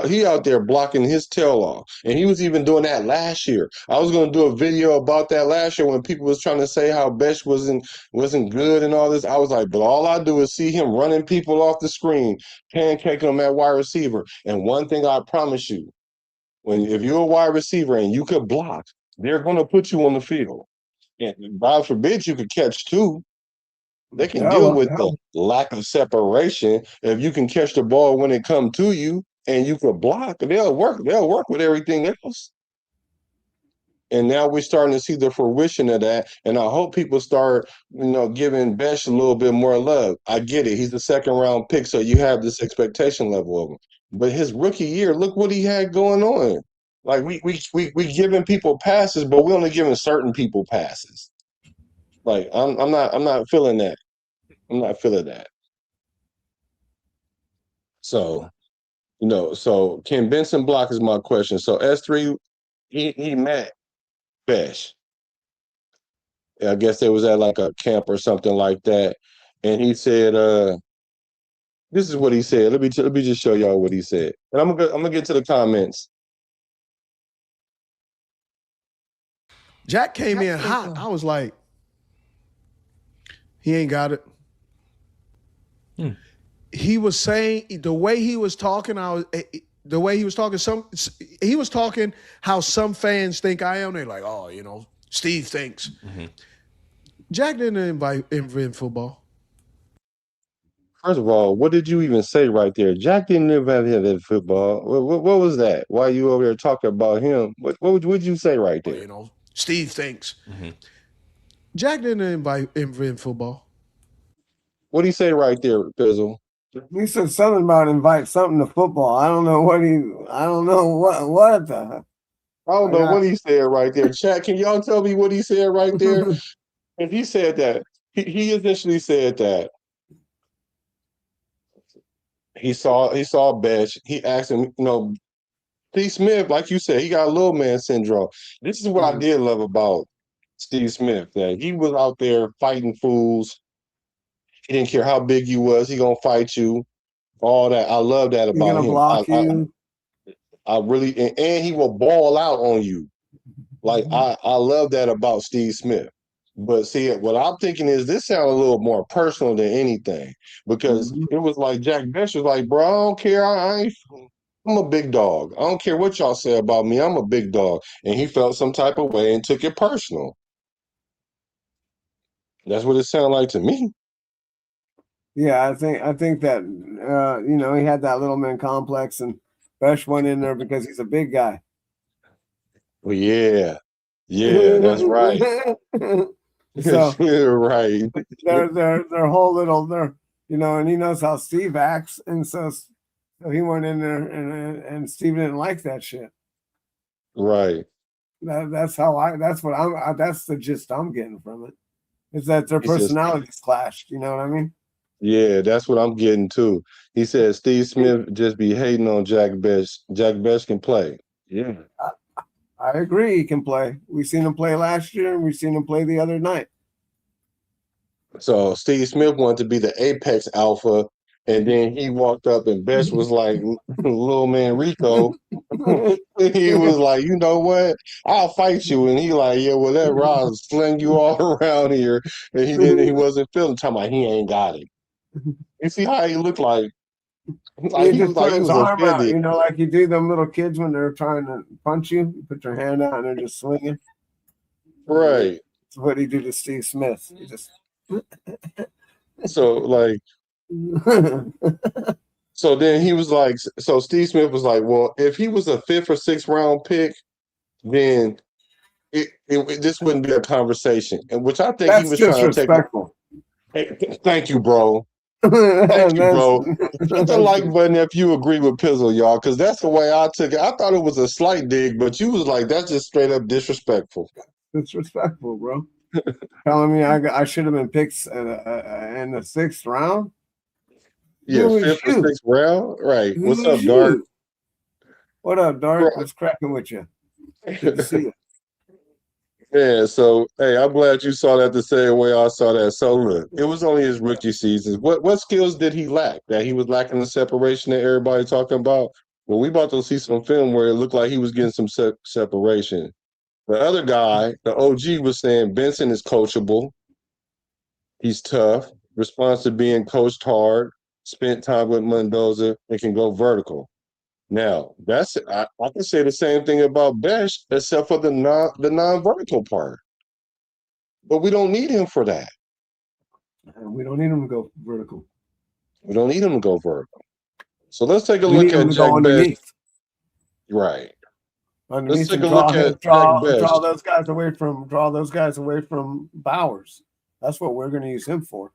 He out there blocking his tail off. And he was even doing that last year. I was going to do a video about that last year when people was trying to say how Bech wasn't good and all this. I was like, but all I do is see him running people off the screen, pancaking them at wide receiver. And one thing I promise you, if you're a wide receiver and you could block, they're going to put you on the field. And God forbid you could catch too. They can deal with the lack of separation. If you can catch the ball when it comes to you and you can block, they'll work with everything else. And now we're starting to see the fruition of that. And I hope people start, giving Bech a little bit more love. I get it. He's the second round pick, so you have this expectation level of him. But his rookie year, look what he had going on. Like we giving people passes, but we only giving certain people passes. Like I'm not feeling that. I'm not feeling that. So, so can Benson block is my question. So S3, he met Bech. I guess they was at like a camp or something like that, and he said, "This is what he said." Let me just show y'all what he said, and I'm gonna get to the comments. Jack came in hot. I was like, he ain't got it. He was saying the way he was talking. He was talking how some fans think I am. They're like, oh, Steve thinks. Jack didn't invent football. First of all, what did you even say right there? Jack didn't invent football. What was that? Why you over there talking about him? What would you say right there? Well, you know, Steve thinks. Jack didn't invent football. What did he say right there, Pizzle? He said something about invite something to football. I don't know what the. I don't know what he said right there. Chat, can y'all tell me what he said right there? If he said that, he essentially said that he saw Bech. He asked him, Steve Smith, like you said, he got little man syndrome. This is what I did love about Steve Smith, that he was out there fighting fools. He didn't care how big you was. He gonna fight you. All that. I love that He's about gonna him. block you. I really, and he will ball out on you. Like I love that about Steve Smith. But see, what I'm thinking is this sounds a little more personal than anything, because it was like Jack Bech was like, bro, I don't care. I'm a big dog. I don't care what y'all say about me. I'm a big dog. And he felt some type of way and took it personal. That's what it sounded like to me. Yeah, I think that he had that little man complex, and Bech went in there because he's a big guy. Well, yeah, that's right. So You're right. their whole little and he knows how Steve acts, and so he went in there, and Steve didn't like that shit. Right. That's the gist I'm getting from it. Is that their personalities clashed? You know what I mean? Yeah, that's what I'm getting too. He said Steve Smith just be hating on Jack Bech. Jack Bech can play. Yeah. I agree, he can play. We've seen him play last year, and we've seen him play the other night. So Steve Smith wanted to be the apex alpha, and then he walked up, and Bech was like, little man Rico. He was like, you know what? I'll fight you. And he like, yeah, well, that rod sling you all around here. And he wasn't feeling, talking about he ain't got it. You see how he looked like? He put his arm offended. Out, like you do them little kids when they're trying to punch you. You put your hand out and they're just swinging. Right. That's what he did to Steve Smith. He just. So like. So then he was like, so Steve Smith was like, well, if he was a 5th or 6th round pick, then this wouldn't be a conversation. And which I think he was trying to take. Hey, thank you, bro. Thank you, bro. Hit the like button if you agree with Pizzle, y'all, because that's the way I took it. I thought it was a slight dig, but you was like, that's just straight up disrespectful. Disrespectful, bro. Telling me I should have been picked in the 6th round. Yeah, 5th or 6th round. Right. What's up, Dark? What up, Dark? What's cracking with you? Good to see you. Yeah, so hey, I'm glad you saw that the same way I saw that. So look, it was only his rookie season. What skills did he lack? That he was lacking the separation that everybody talking about? Well, we about to see some film where it looked like he was getting some separation. The other guy, the OG, was saying Benson is coachable. He's tough, responds to being coached hard, spent time with Mendoza, and can go vertical. Now, I can say the same thing about Bech, except for the non-vertical part. But we don't need him for that. We don't need him to go vertical. We don't need him to go vertical. So let's take a look at Jack Bech. Right. Let's take a look at draw those guys away from Bowers. That's what we're going to use him for.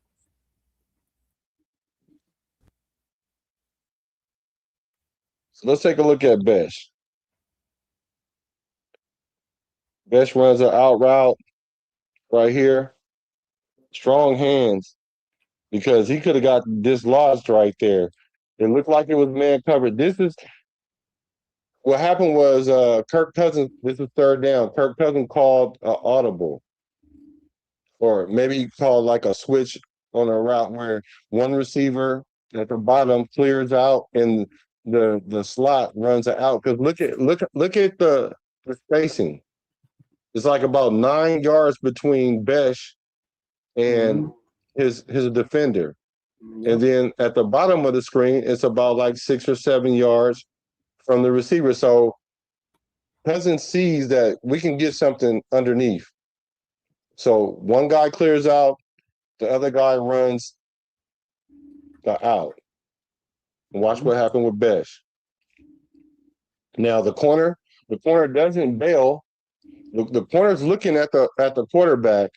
So let's take a look at Bech. Bech runs an out route right here. Strong hands, because he could have got dislodged right there. It looked like it was man covered. This is what happened was Kirk Cousins, this is 3rd down. Kirk Cousins called audible. Or maybe he called like a switch on a route where one receiver at the bottom clears out and the slot runs out. Because look at the spacing. It's like about 9 yards between Bech and his defender. And then at the bottom of the screen, it's about like 6 or 7 yards from the receiver. So Cousins sees that we can get something underneath. So one guy clears out, the other guy runs the out. And watch what happened with Bech. Now the corner doesn't bail. The corner's looking at the quarterback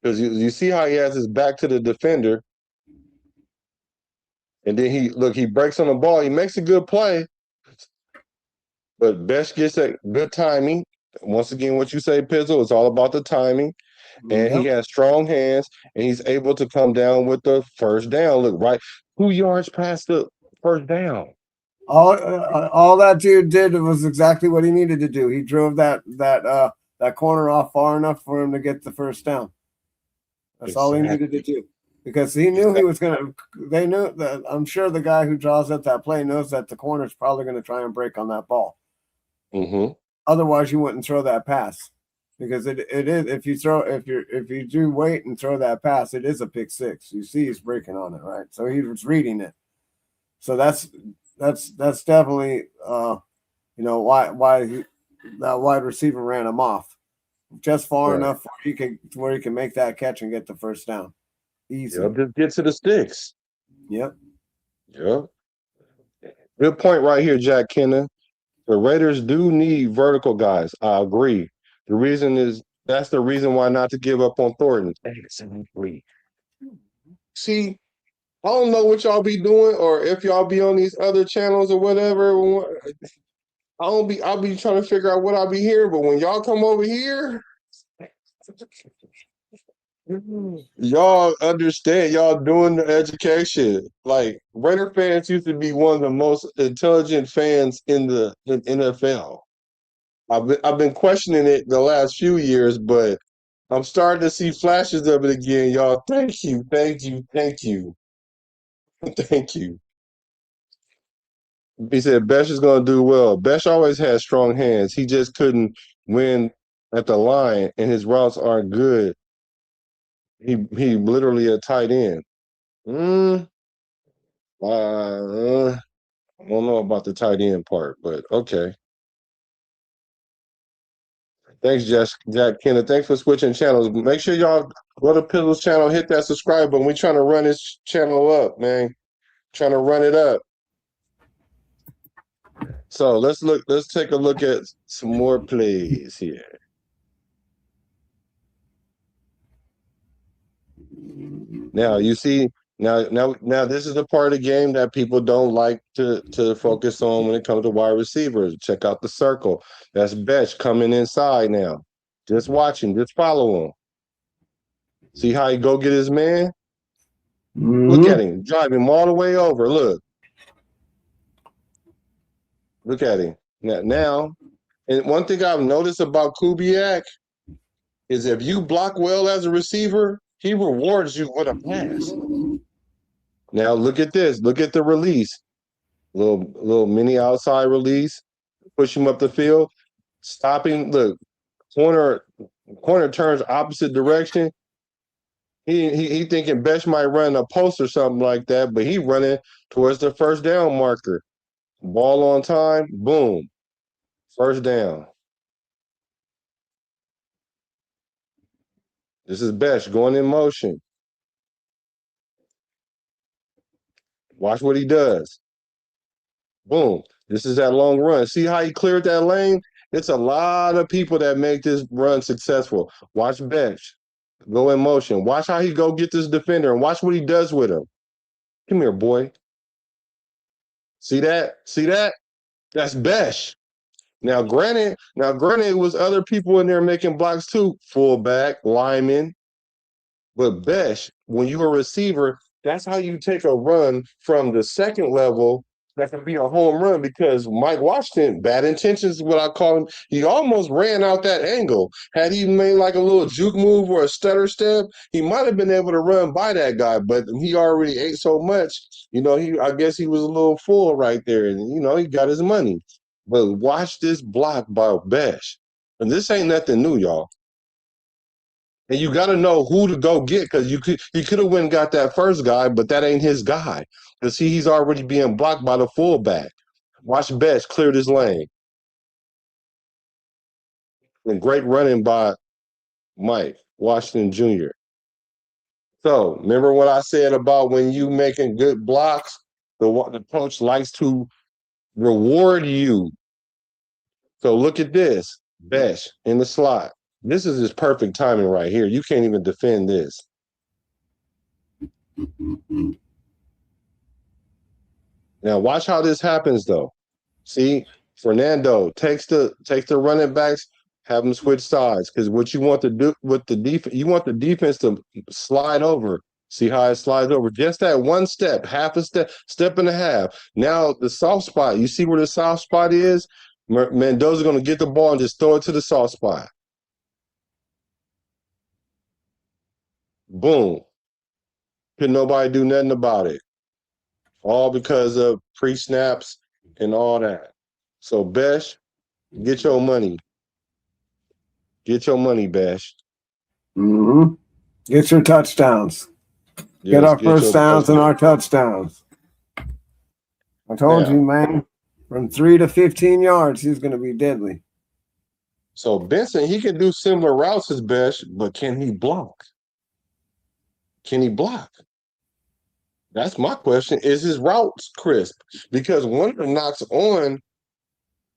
because you see how he has his back to the defender, and then he breaks on the ball. He makes a good play, but Bech gets that good timing. Once again, what you say, Pizzle, it's all about the timing. And he has strong hands, and he's able to come down with the first down. Look, right, 2 yards past the first down. All that dude did was exactly what he needed to do. He drove that corner off far enough for him to get the first down. That's all he needed to do, because he knew he was gonna. They knew that. I'm sure the guy who draws up that play knows that the corner's probably going to try and break on that ball. Mm-hmm. Otherwise, you wouldn't throw that pass, because it is if you do wait and throw that pass, it is a pick six. You see, he's breaking on it, right? So he was reading it. So that's definitely why that wide receiver ran him off just far enough where he can make that catch and get the first down. Easy. Yep, just get to the sticks. Yep. Good point right here, Jack Kenna. The Raiders do need vertical guys. I agree. That's the reason why not to give up on Thornton. Exactly. See, I don't know what y'all be doing, or if y'all be on these other channels or whatever. I'll be trying to figure out what I'll be hearing, but when y'all come over here, y'all understand, y'all doing the education. Like, Raider fans used to be one of the most intelligent fans in the NFL. I've been questioning it the last few years, but I'm starting to see flashes of it again, y'all. Thank you. He said Bech is going to do well. Bech always has strong hands. He just couldn't win at the line, and his routes aren't good. He literally a tight end. I don't know about the tight end part, but okay. Thanks, Jack Kenna. Thanks for switching channels. Make sure y'all go to Pizzle's channel, hit that subscribe button. We're trying to run this channel up, man. Trying to run it up. So let's take a look at some more plays here. Now you see, now this is the part of the game that people don't like to focus on when it comes to wide receivers. Check out the circle. That's Bech coming inside now. Just watch him, just follow him. See how he go get his man? Mm-hmm. Look at him, drive him all the way over. Look at him. Now, and one thing I've noticed about Kubiak is if you block well as a receiver, he rewards you with a pass. Now look at this. Look at the release. Little mini outside release. Push him up the field. Stopping. Look, corner turns opposite direction. He thinking Bech might run a post or something like that, but he running towards the first down marker. Ball on time. Boom. First down. This is Bech going in motion. Watch what he does. Boom. This is that long run. See how he cleared that lane? It's a lot of people that make this run successful. Watch Bech go in motion. Watch how he go get this defender and watch what he does with him. Come here, boy. See that? That's Bech. Now, granted, it was other people in there making blocks too. Fullback, lineman. But Bech, when you're a receiver, that's how you take a run from the second level that can be a home run, because Mike Washington, bad intentions is what I call him. He almost ran out that angle. Had he made like a little juke move or a stutter step, he might have been able to run by that guy, but he already ate so much. I guess he was a little full right there, and, he got his money. But watch this block by Bech. And this ain't nothing new, y'all. And you got to know who to go get, because he could have went and got that first guy, but that ain't his guy. Because he's already being blocked by the fullback. Watch Bech clear this lane. And great running by Mike Washington Jr. So remember what I said about when you making good blocks, the coach likes to reward you. So look at this, Bech in the slot. This is his perfect timing right here. You can't even defend this. Now watch how this happens though. See, Fernando takes the running backs, have them switch sides because what you want to do with the defense, you want the defense to slide over. See how it slides over? Just that one step, half a step, step and a half. Now the soft spot. You see where the soft spot is? Mendoza's going to get the ball and just throw it to the soft spot. Boom. Could nobody do nothing about it. All because of pre-snaps and all that. So, Bech, get your money. Get your money, Bech. Mm-hmm. Get your touchdowns. Get our first downs and our touchdowns. I told you, man. From 3 to 15 yards, he's going to be deadly. So, Benson, he can do similar routes as Bech, but can he block? Can he block? That's my question. Is his routes crisp? Because one of the knocks on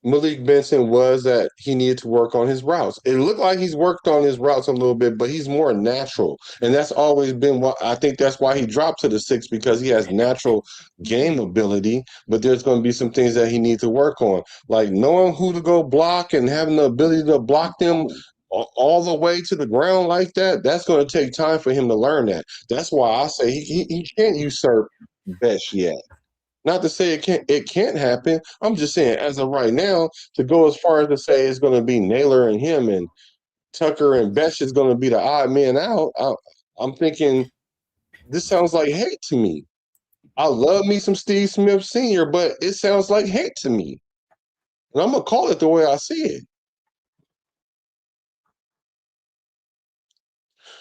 Malik Benson was that he needed to work on his routes. It looked like he's worked on his routes a little bit, but he's more natural. And that's always been what I think that's why he dropped to the 6, because he has natural game ability, but there's going to be some things that he needs to work on. Like knowing who to go block and having the ability to block them all the way to the ground like that, that's going to take time for him to learn that. That's why I say he can't usurp Bech yet. Not to say it can't happen. I'm just saying, as of right now, to go as far as to say it's going to be Naylor and him and Tucker and Bech is going to be the odd man out, I'm thinking this sounds like hate to me. I love me some Steve Smith Sr., but it sounds like hate to me. And I'm going to call it the way I see it.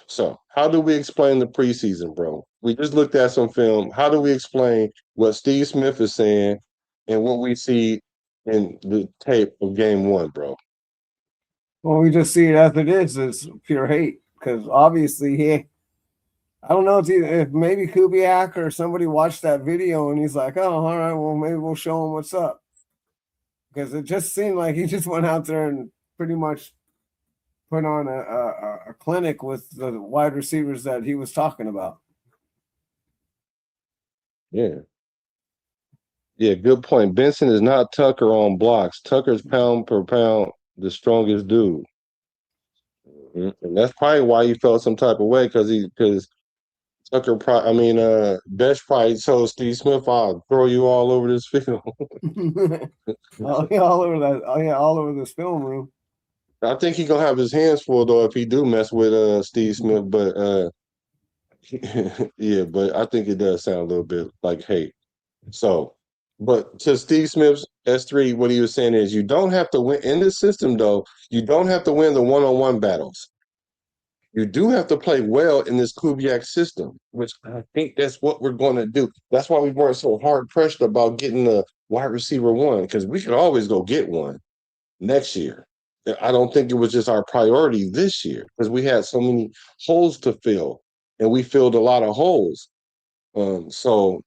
So how do we explain the preseason, bro? We just looked at some film. How do we explain what Steve Smith is saying and what we see in the tape of game 1, bro? Well, we just see it as it is. It's pure hate because obviously I don't know if maybe Kubiak or somebody watched that video and he's like, oh, all right, well, maybe we'll show him what's up. Because it just seemed like he just went out there and pretty much put on a clinic with the wide receivers that he was talking about. Yeah. Yeah, good point. Benson is not Tucker on blocks. Tucker's pound per pound the strongest dude. And that's probably why he felt some type of way because Tucker Bech probably told Steve Smith, I'll throw you all over this field. all over this film room. I think he's gonna have his hands full though if he do mess with Steve Smith, but yeah, but I think it does sound a little bit like hate. So, but to Steve Smith's S3, what he was saying is you don't have to win in this system though, you don't have to win the one-on-one battles. You do have to play well in this Kubiak system, which I think that's what we're going to do. That's why we weren't so hard pressed about getting a wide receiver 1, because we could always go get one next year. I don't think it was just our priority this year because we had so many holes to fill, and we filled a lot of holes. So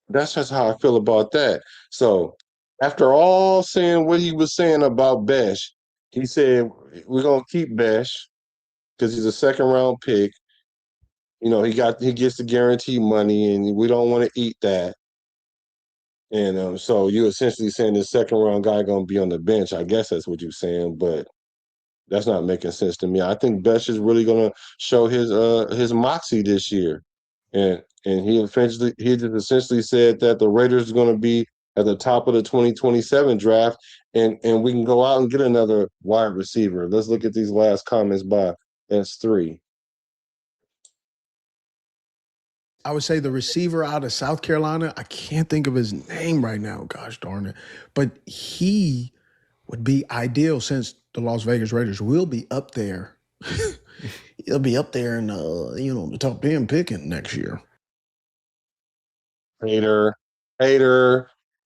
that's just how I feel about that. So after all saying what he was saying about Bech, he said, we're going to keep Bech because he's a second-round pick. You know, he gets the guaranteed money, and we don't want to eat that. And so you're essentially saying this second-round guy going to be on the bench. I guess that's what you're saying, but that's not making sense to me. I think Bech is really going to show his moxie this year. And he just essentially said that the Raiders are going to be at the top of the 2027 draft, and we can go out and get another wide receiver. Let's look at these last comments by S3. I would say the receiver out of South Carolina, I can't think of his name right now, gosh darn it. But he would be ideal since the Las Vegas Raiders will be up there. He'll be up there in the top 10 picking next year. Hater.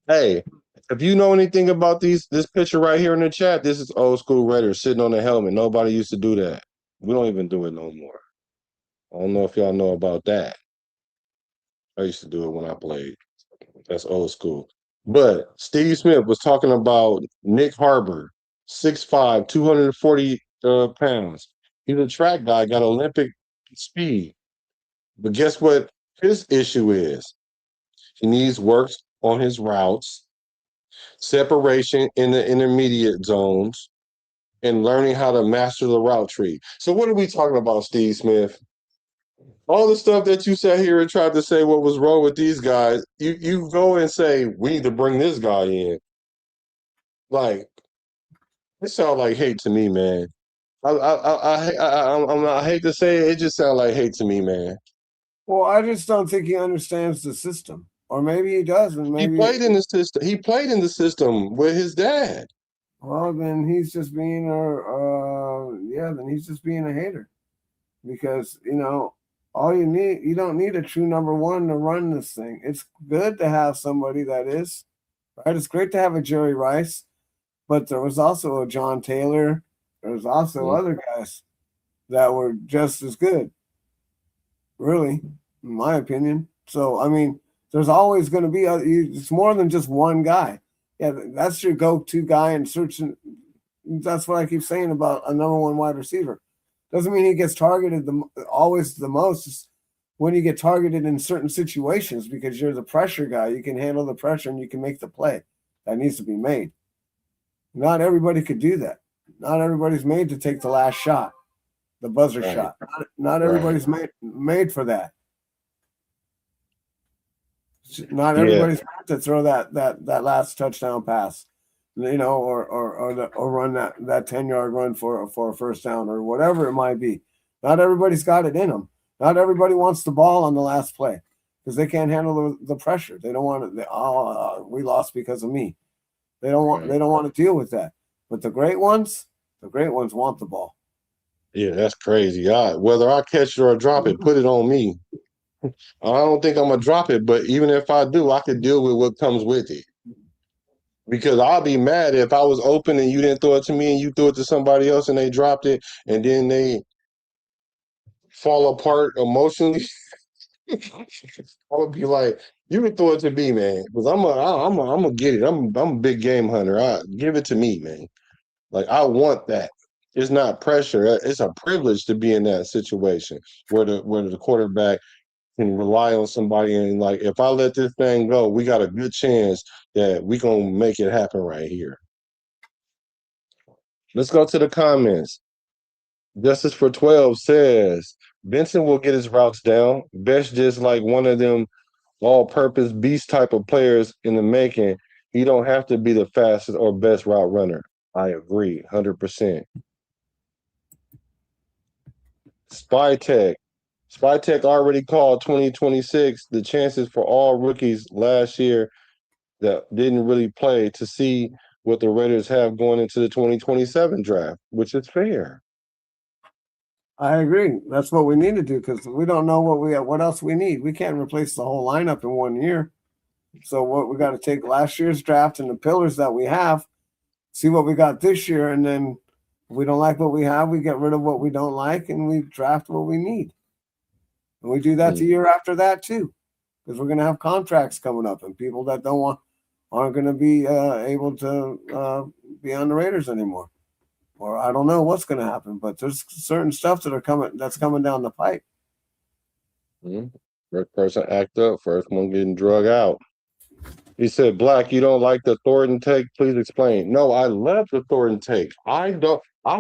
Hey, if you know anything about this picture right here in the chat, this is old school Raiders sitting on the helmet. Nobody used to do that. We don't even do it no more. I don't know if y'all know about that. I used to do it when I played. That's old school. But Steve Smith was talking about Nick Harbor, 6'5", 240 pounds. He's a track guy, got Olympic speed. But guess what his issue is? He needs work on his routes, separation in the intermediate zones, and learning how to master the route tree. So what are we talking about, Steve Smith? All the stuff that you sat here and tried to say what was wrong with these guys, you go and say, we need to bring this guy in. Like, it sounds like hate to me, man. I hate to say it, it just sounds like hate to me, man. Well, I just don't think he understands the system, or maybe he does, and He maybe played in the system. He played in the system with his dad. well, then he's just being then he's just being a hater, because you don't need a true number one to run this thing. It's good to have somebody that is right. It's great to have a Jerry Rice, but there was also a John Taylor. There was also other guys that were just as good, really, in my opinion. So, I mean, there's always going to be it's more than just one guy. Yeah, that's your go-to guy in searching. That's what I keep saying about a number one wide receiver. Doesn't mean he gets targeted always the most. It's when you get targeted in certain situations, because you're the pressure guy. You can handle the pressure and you can make the play that needs to be made. Not everybody could do that. Not everybody's made to take the last shot, the buzzer shot. Not everybody's made for that. Not everybody's meant to throw that last touchdown pass, or run that 10-yard run for a first down or whatever it might be. Not everybody's got it in them. Not everybody wants the ball on the last play because they can't handle the pressure. They don't want it. We lost because of me. They don't want to deal with that. But the great ones want the ball. Yeah, that's crazy. Whether I catch it or drop it, put it on me. I don't think I'm gonna drop it, but even if I do, I could deal with what comes with it. Because I'll be mad if I was open and you didn't throw it to me and you threw it to somebody else and they dropped it and then they fall apart emotionally. I would be like, you can throw it to me, man, because I'm gonna get it. I'm a big game hunter. Give it to me, man. Like, I want that. It's not pressure. It's a privilege to be in that situation where the quarterback can rely on somebody, and like, if I let this thing go, we got a good chance that we gonna make it happen right here. Let's go to the comments. Justice for 12 says Benson will get his routes down. Best just like one of them all-purpose beast type of players in the making. He don't have to be the fastest or best route runner. I agree, 100%. Spytech already called 2026 the chances for all rookies last year that didn't really play to see what the Raiders have going into the 2027 draft, which is fair. I agree. That's what we need to do because we don't know what else we need. We can't replace the whole lineup in 1 year. So what we got to take last year's draft and the pillars that we have, see what we got this year, and then if we don't like what we have, we get rid of what we don't like and we draft what we need. And we do that the year after that too, because we're going to have contracts coming up and people that aren't going to be able to be on the Raiders anymore. Or I don't know what's going to happen, but there's certain stuff that's coming down the pipe. First person act up, first one getting drug out. He said, Black, you don't like the Thornton take? Please explain. No, I love the Thornton take. I've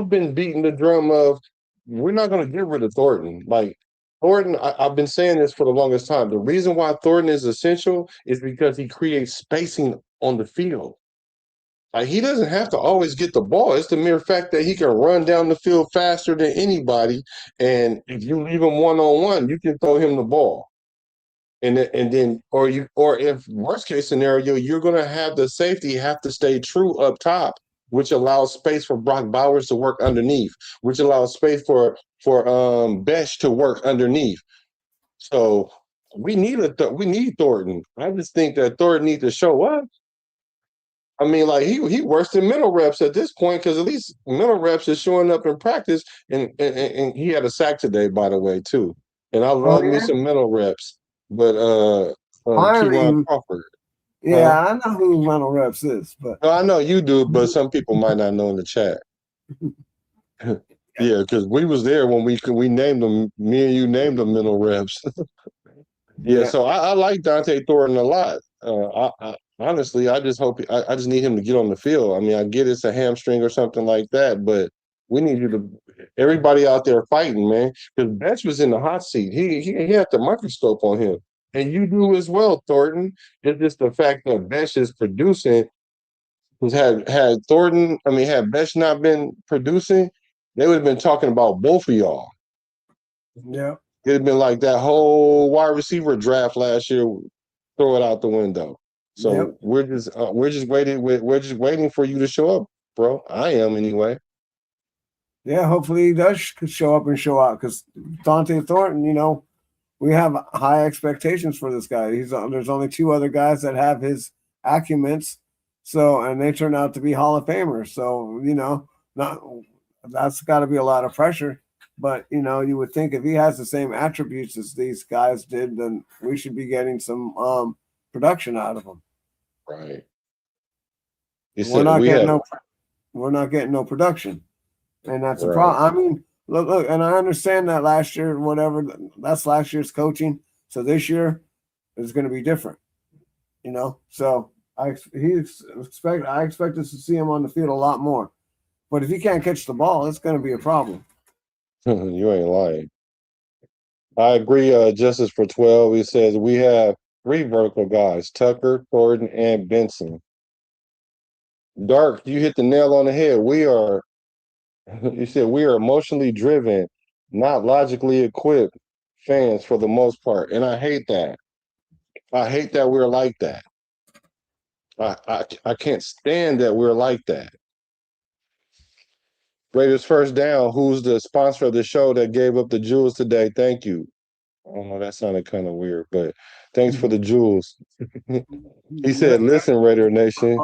been beating the drum of, we're not going to get rid of Thornton. Like, Thornton, I've been saying this for the longest time. The reason why Thornton is essential is because he creates spacing on the field. Like, he doesn't have to always get the ball. It's the mere fact that he can run down the field faster than anybody. And if you leave him one-on-one, you can throw him the ball. And then if worst case scenario, you're going to have the safety have to stay true up top, which allows space for Brock Bowers to work underneath, which allows space for Bech to work underneath. So we need Thornton. I just think that Thornton needs to show up. I mean, like he worse than middle reps at this point because at least middle reps is showing up in practice, and he had a sack today, by the way, too. And I Oh love me yeah, some middle reps, but Keyron finally. Crawford, huh? Yeah, I know who Ronald Reps is, but No, I know you do, but some people might not know in the chat. Yeah, because we was there when we named them. Me and you named them middle reps. Yeah, yeah, so I like Dante Thornton a lot. Honestly, I just hope I just need him to get on the field. I mean, I get it's a hamstring or something like that, but we need you to everybody out there fighting, man. Because Betch was in the hot seat. He had the microscope on him, and you do as well, Thornton. It's just the fact that Betch is producing. Because had Thornton, I mean, had Betch not been producing, they would have been talking about both of y'all. yeah, It'd been like that whole wide receiver draft last year. Throw it out the window. yep, So we're just waiting for you to show up, bro. I am anyway. yeah. Hopefully he does show up and show out because Dante Thornton, we have high expectations for this guy. There's only two other guys that have his acumens, and they turn out to be Hall of Famers. So not that's got to be a lot of pressure. But you would think if he has the same attributes as these guys did, then we should be getting some production out of him. Right. We're not getting no production, and that's a problem. I mean, look, and I understand that last year, whatever, that's last year's coaching. So this year is going to be different, So I expect us to see him on the field a lot more. But if he can't catch the ball, it's going to be a problem. You ain't lying. I agree. Justice for 12. He says we have 3 vertical guys: Tucker, Thornton, and Benson. Dark, you hit the nail on the head. We are. You said we are emotionally driven, not logically equipped fans for the most part, and I hate that. I hate that we're like that. I can't stand that we're like that. Raiders first down. Who's the sponsor of the show that gave up the jewels today? Thank you. I don't know, that sounded kind of weird, but thanks for the jewels. He said, listen, Raider Nation,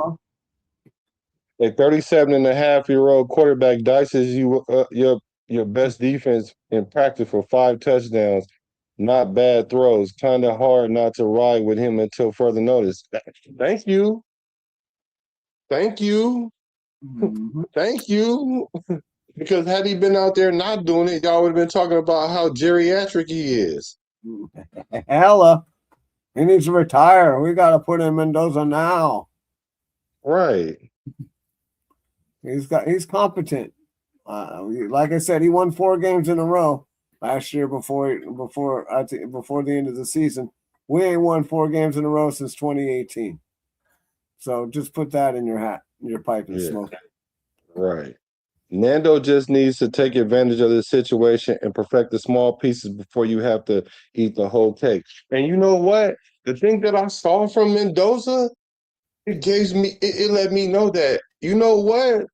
a 37-and-a-half-year-old quarterback dices your best defense in practice for 5 touchdowns. Not bad throws. Kind of hard not to ride with him until further notice. Thank you. Thank you. Thank you. Because had he been out there not doing it, y'all would have been talking about how geriatric he is. Hella. He needs to retire. We got to put him in Mendoza now. Right. He's competent. Like I said, he won 4 games in a row last year before the end of the season. We ain't won 4 games in a row since 2018. So just put that in your hat, in your pipe, and smoke it. Right. Nando just needs to take advantage of the situation and perfect the small pieces before you have to eat the whole cake. And you know what? The thing that I saw from Mendoza, it let me know that, you know what?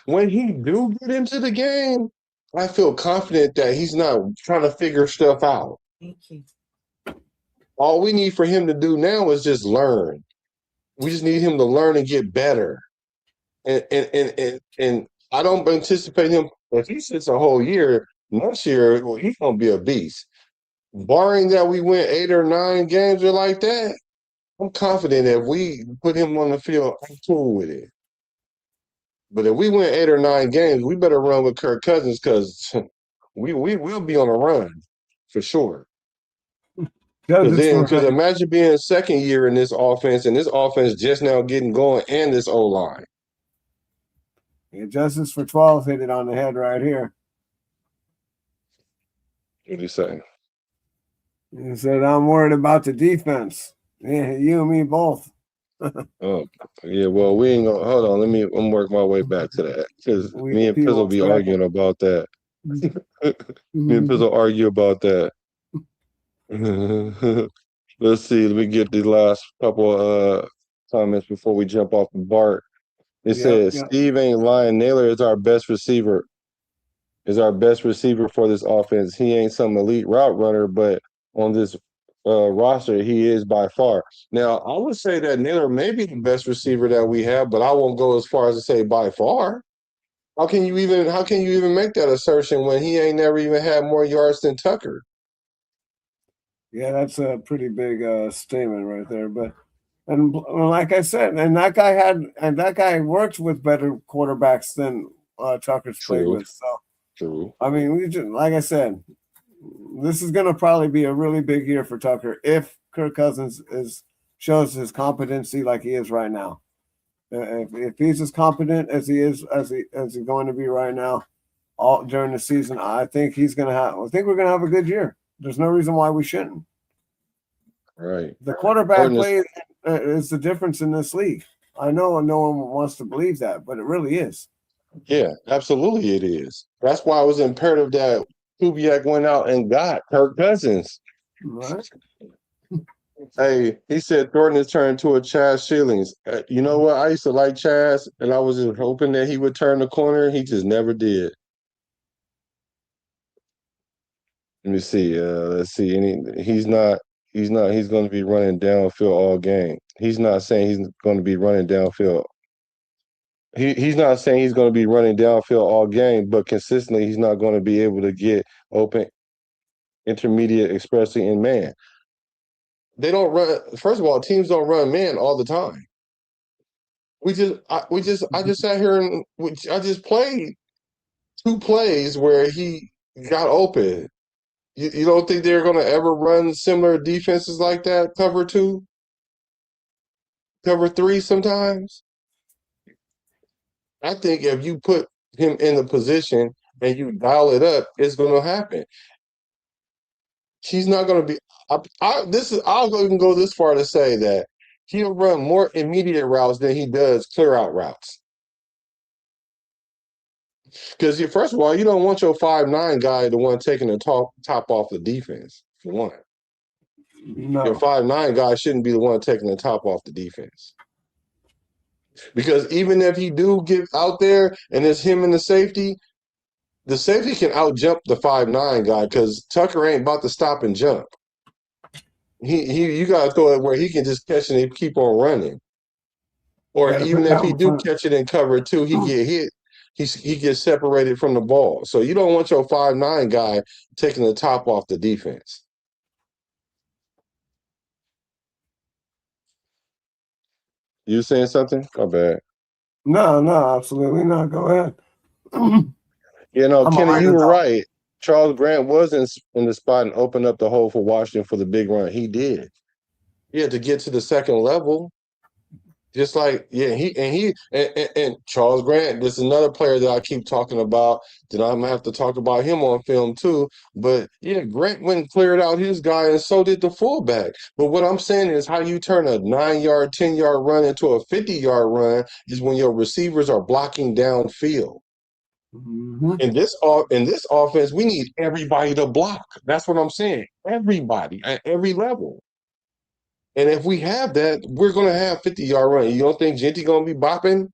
When he do get into the game, I feel confident that he's not trying to figure stuff out. Thank you. All we need for him to do now is just learn. We just need him to learn and get better. And I don't anticipate him, if he sits a whole year, next year, well, he's going to be a beast. Barring that we win 8 or 9 games or like that, I'm confident if we put him on the field, I'm cool with it. But if we win 8 or 9 games, we better run with Kirk Cousins because we will be on a run for sure. Because imagine being second year in this offense, and this offense just now getting going, and this O-line. Yeah, Justice for 12 hit it on the head right here. What do you say? He said, I'm worried about the defense. Yeah, you and me both. Oh, yeah, well, we ain't gonna, hold on, I'm work my way back to that, because me and Pizzle be arguing about that. Me and Pizzle argue about that. Let's see, let me get the last couple comments before we jump off the BART. It says, Steve ain't lying. Naylor is our best receiver. For this offense. He ain't some elite route runner, but on this roster, he is by far. Now, I would say that Naylor may be the best receiver that we have, but I won't go as far as to say by far. How can you even make that assertion when he ain't never even had more yards than Tucker? Yeah, that's a pretty big statement right there. But and like I said, and that guy works with better quarterbacks than Tucker's played with. So True. I mean, like I said, this is going to probably be a really big year for Tucker if Kirk Cousins shows his competency like he is right now. If he's as competent as he is as he's going to be right now, all during the season, I think we're going to have a good year. There's no reason why we shouldn't. Right. The quarterback play is the difference in this league. I know no one wants to believe that, but it really is. Yeah, absolutely it is. That's why it was imperative that Kubiak went out and got Kirk Cousins. Right. Hey, he said Thornton has turned into a Chaz Shillings. You know what? I used to like Chaz, and I was just hoping that he would turn the corner. He just never did. Let me see. Let's see. He's not. He's going to be running downfield all game. He's not saying he's going to be running downfield. He's not saying he's going to be running downfield all game, but consistently he's not going to be able to get open intermediate, especially in man. They don't run. First of all, teams don't run man all the time. I just sat here and I just played 2 plays where he got open. You don't think they're going to ever run similar defenses like that? Cover 2, cover 3 sometimes. I think if you put him in the position and you dial it up, it's going to happen. He's not going to be. I'll even go this far to say that he'll run more immediate routes than he does clear out routes. Because first of all, you don't want your 5'9" guy the one taking the top off the defense. For one, No. your 5'9" guy shouldn't be the one taking the top off the defense. Because even if he do get out there and it's him and the safety can out jump the 5'9" guy because Tucker ain't about to stop and jump. You gotta throw it where he can just catch it and keep on running. Or even if he do catch it in cover 2, he get hit. He gets separated from the ball. So you don't want your 5'9" guy taking the top off the defense. You saying something? My bad. No, absolutely not. Go ahead. Kenny, you were right. Charles Grant was in the spot and opened up the hole for Washington for the big run. He did. He had to get to the second level. Just like, yeah, and Charles Grant, this is another player that I keep talking about, that I'm going to have to talk about him on film too. But, yeah, Grant went and cleared out his guy, and so did the fullback. But what I'm saying is how you turn a 9-yard, 10-yard run into a 50-yard run is when your receivers are blocking downfield. Mm-hmm. In this offense, we need everybody to block. That's what I'm saying. Everybody at every level. And if we have that, we're going to have 50-yard run. You don't think Genty going to be bopping?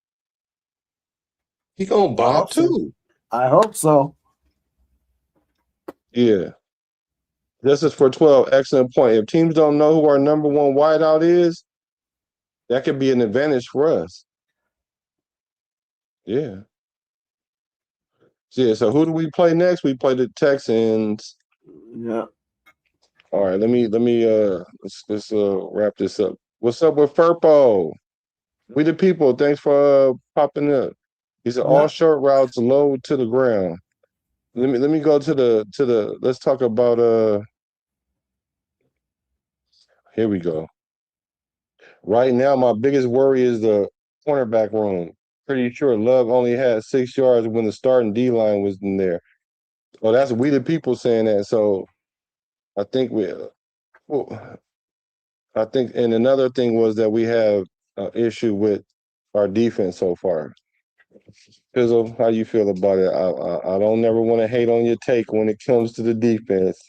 He going to bop too. I hope so. Yeah. This is for 12. Excellent point. If teams don't know who our number 1 wideout is, that could be an advantage for us. Yeah. Yeah, so who do we play next? We play the Texans. Yeah. All right, let's wrap this up. What's up with Furpo? We the people. Thanks for popping up. He said all short routes low to the ground. Let me go to the let's talk about here we go. Right now, my biggest worry is the cornerback room. Pretty sure Love only had 6 yards when the starting D line was in there. Well, that's we the people saying that. So I think and another thing was that we have an issue with our defense so far. Pizzle, how you feel about it? I don't never want to hate on your take when it comes to the defense.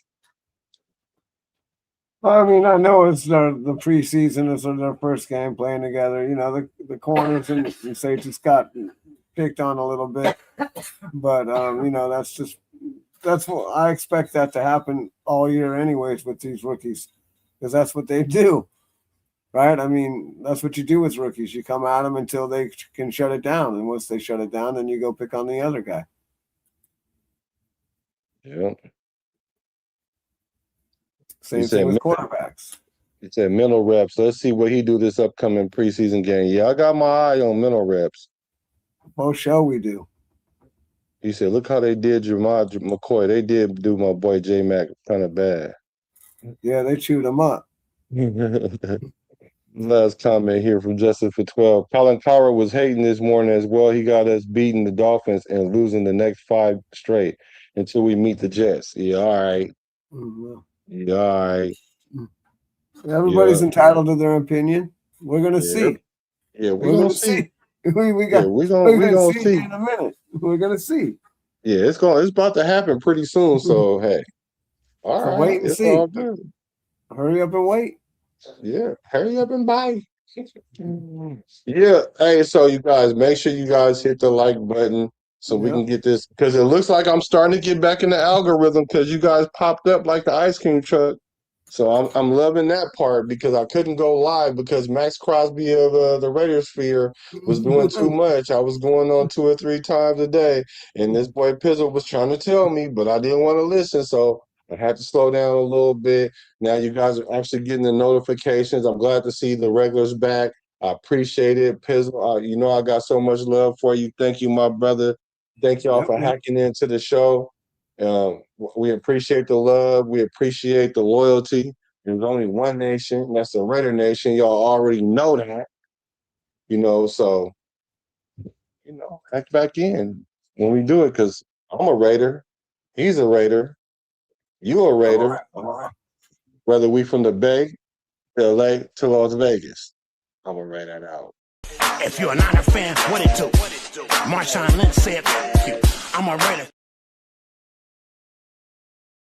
I mean, I know it's the preseason, it's their first game playing together. The corners and safeties got picked on a little bit, but that's what I expect that to happen all year, anyways, with these rookies. because that's what they do, right? I mean, that's what you do with rookies. You come at them until they can shut it down, and once they shut it down, then you go pick on the other guy. Yeah. Same thing with quarterbacks. He said mental reps. Let's see what he do this upcoming preseason game. Yeah, I got my eye on mental reps. Most show we do. He said, look how they did Jamar McCoy. They did do my boy J-Mac kind of bad. Yeah, they chewed him up. Last comment here from Justin for 12. Colin Coward was hating this morning as well. He got us beating the Dolphins and losing the next 5 straight until we meet the Jets. Yeah, all right. Mm-hmm. Yeah, all right. Everybody's entitled to their opinion. We're gonna see. Yeah, we're gonna see. We're gonna see in a minute. We're gonna see. Yeah, it's about to happen pretty soon. So hey, all right, wait and see. All good. Hurry up and wait. Yeah, hurry up and buy. Yeah, hey, so you guys, make sure you guys hit the like button so we can get this, because it looks like I'm starting to get back in the algorithm because you guys popped up like the ice cream truck. So I'm loving that part, because I couldn't go live because Max Crosby of the Raiders Sphere was doing too much. I was going on 2 or 3 times a day, and this boy Pizzle was trying to tell me, but I didn't want to listen, so I had to slow down a little bit. Now you guys are actually getting the notifications. I'm glad to see the regulars back. I appreciate it, Pizzle. You know I got so much love for you. Thank you, my brother. Thank y'all for hacking into the show. We appreciate the love. We appreciate the loyalty. There's only one nation. That's the Raider Nation. Y'all already know that. So, hack back in when we do it, because I'm a Raider. He's a Raider. You a Raider. Whether we from the Bay, to LA, to Las Vegas. I'm going to write that out. If you're a Niner fan, what it do? Marshawn Lynch said, I'm a Raider.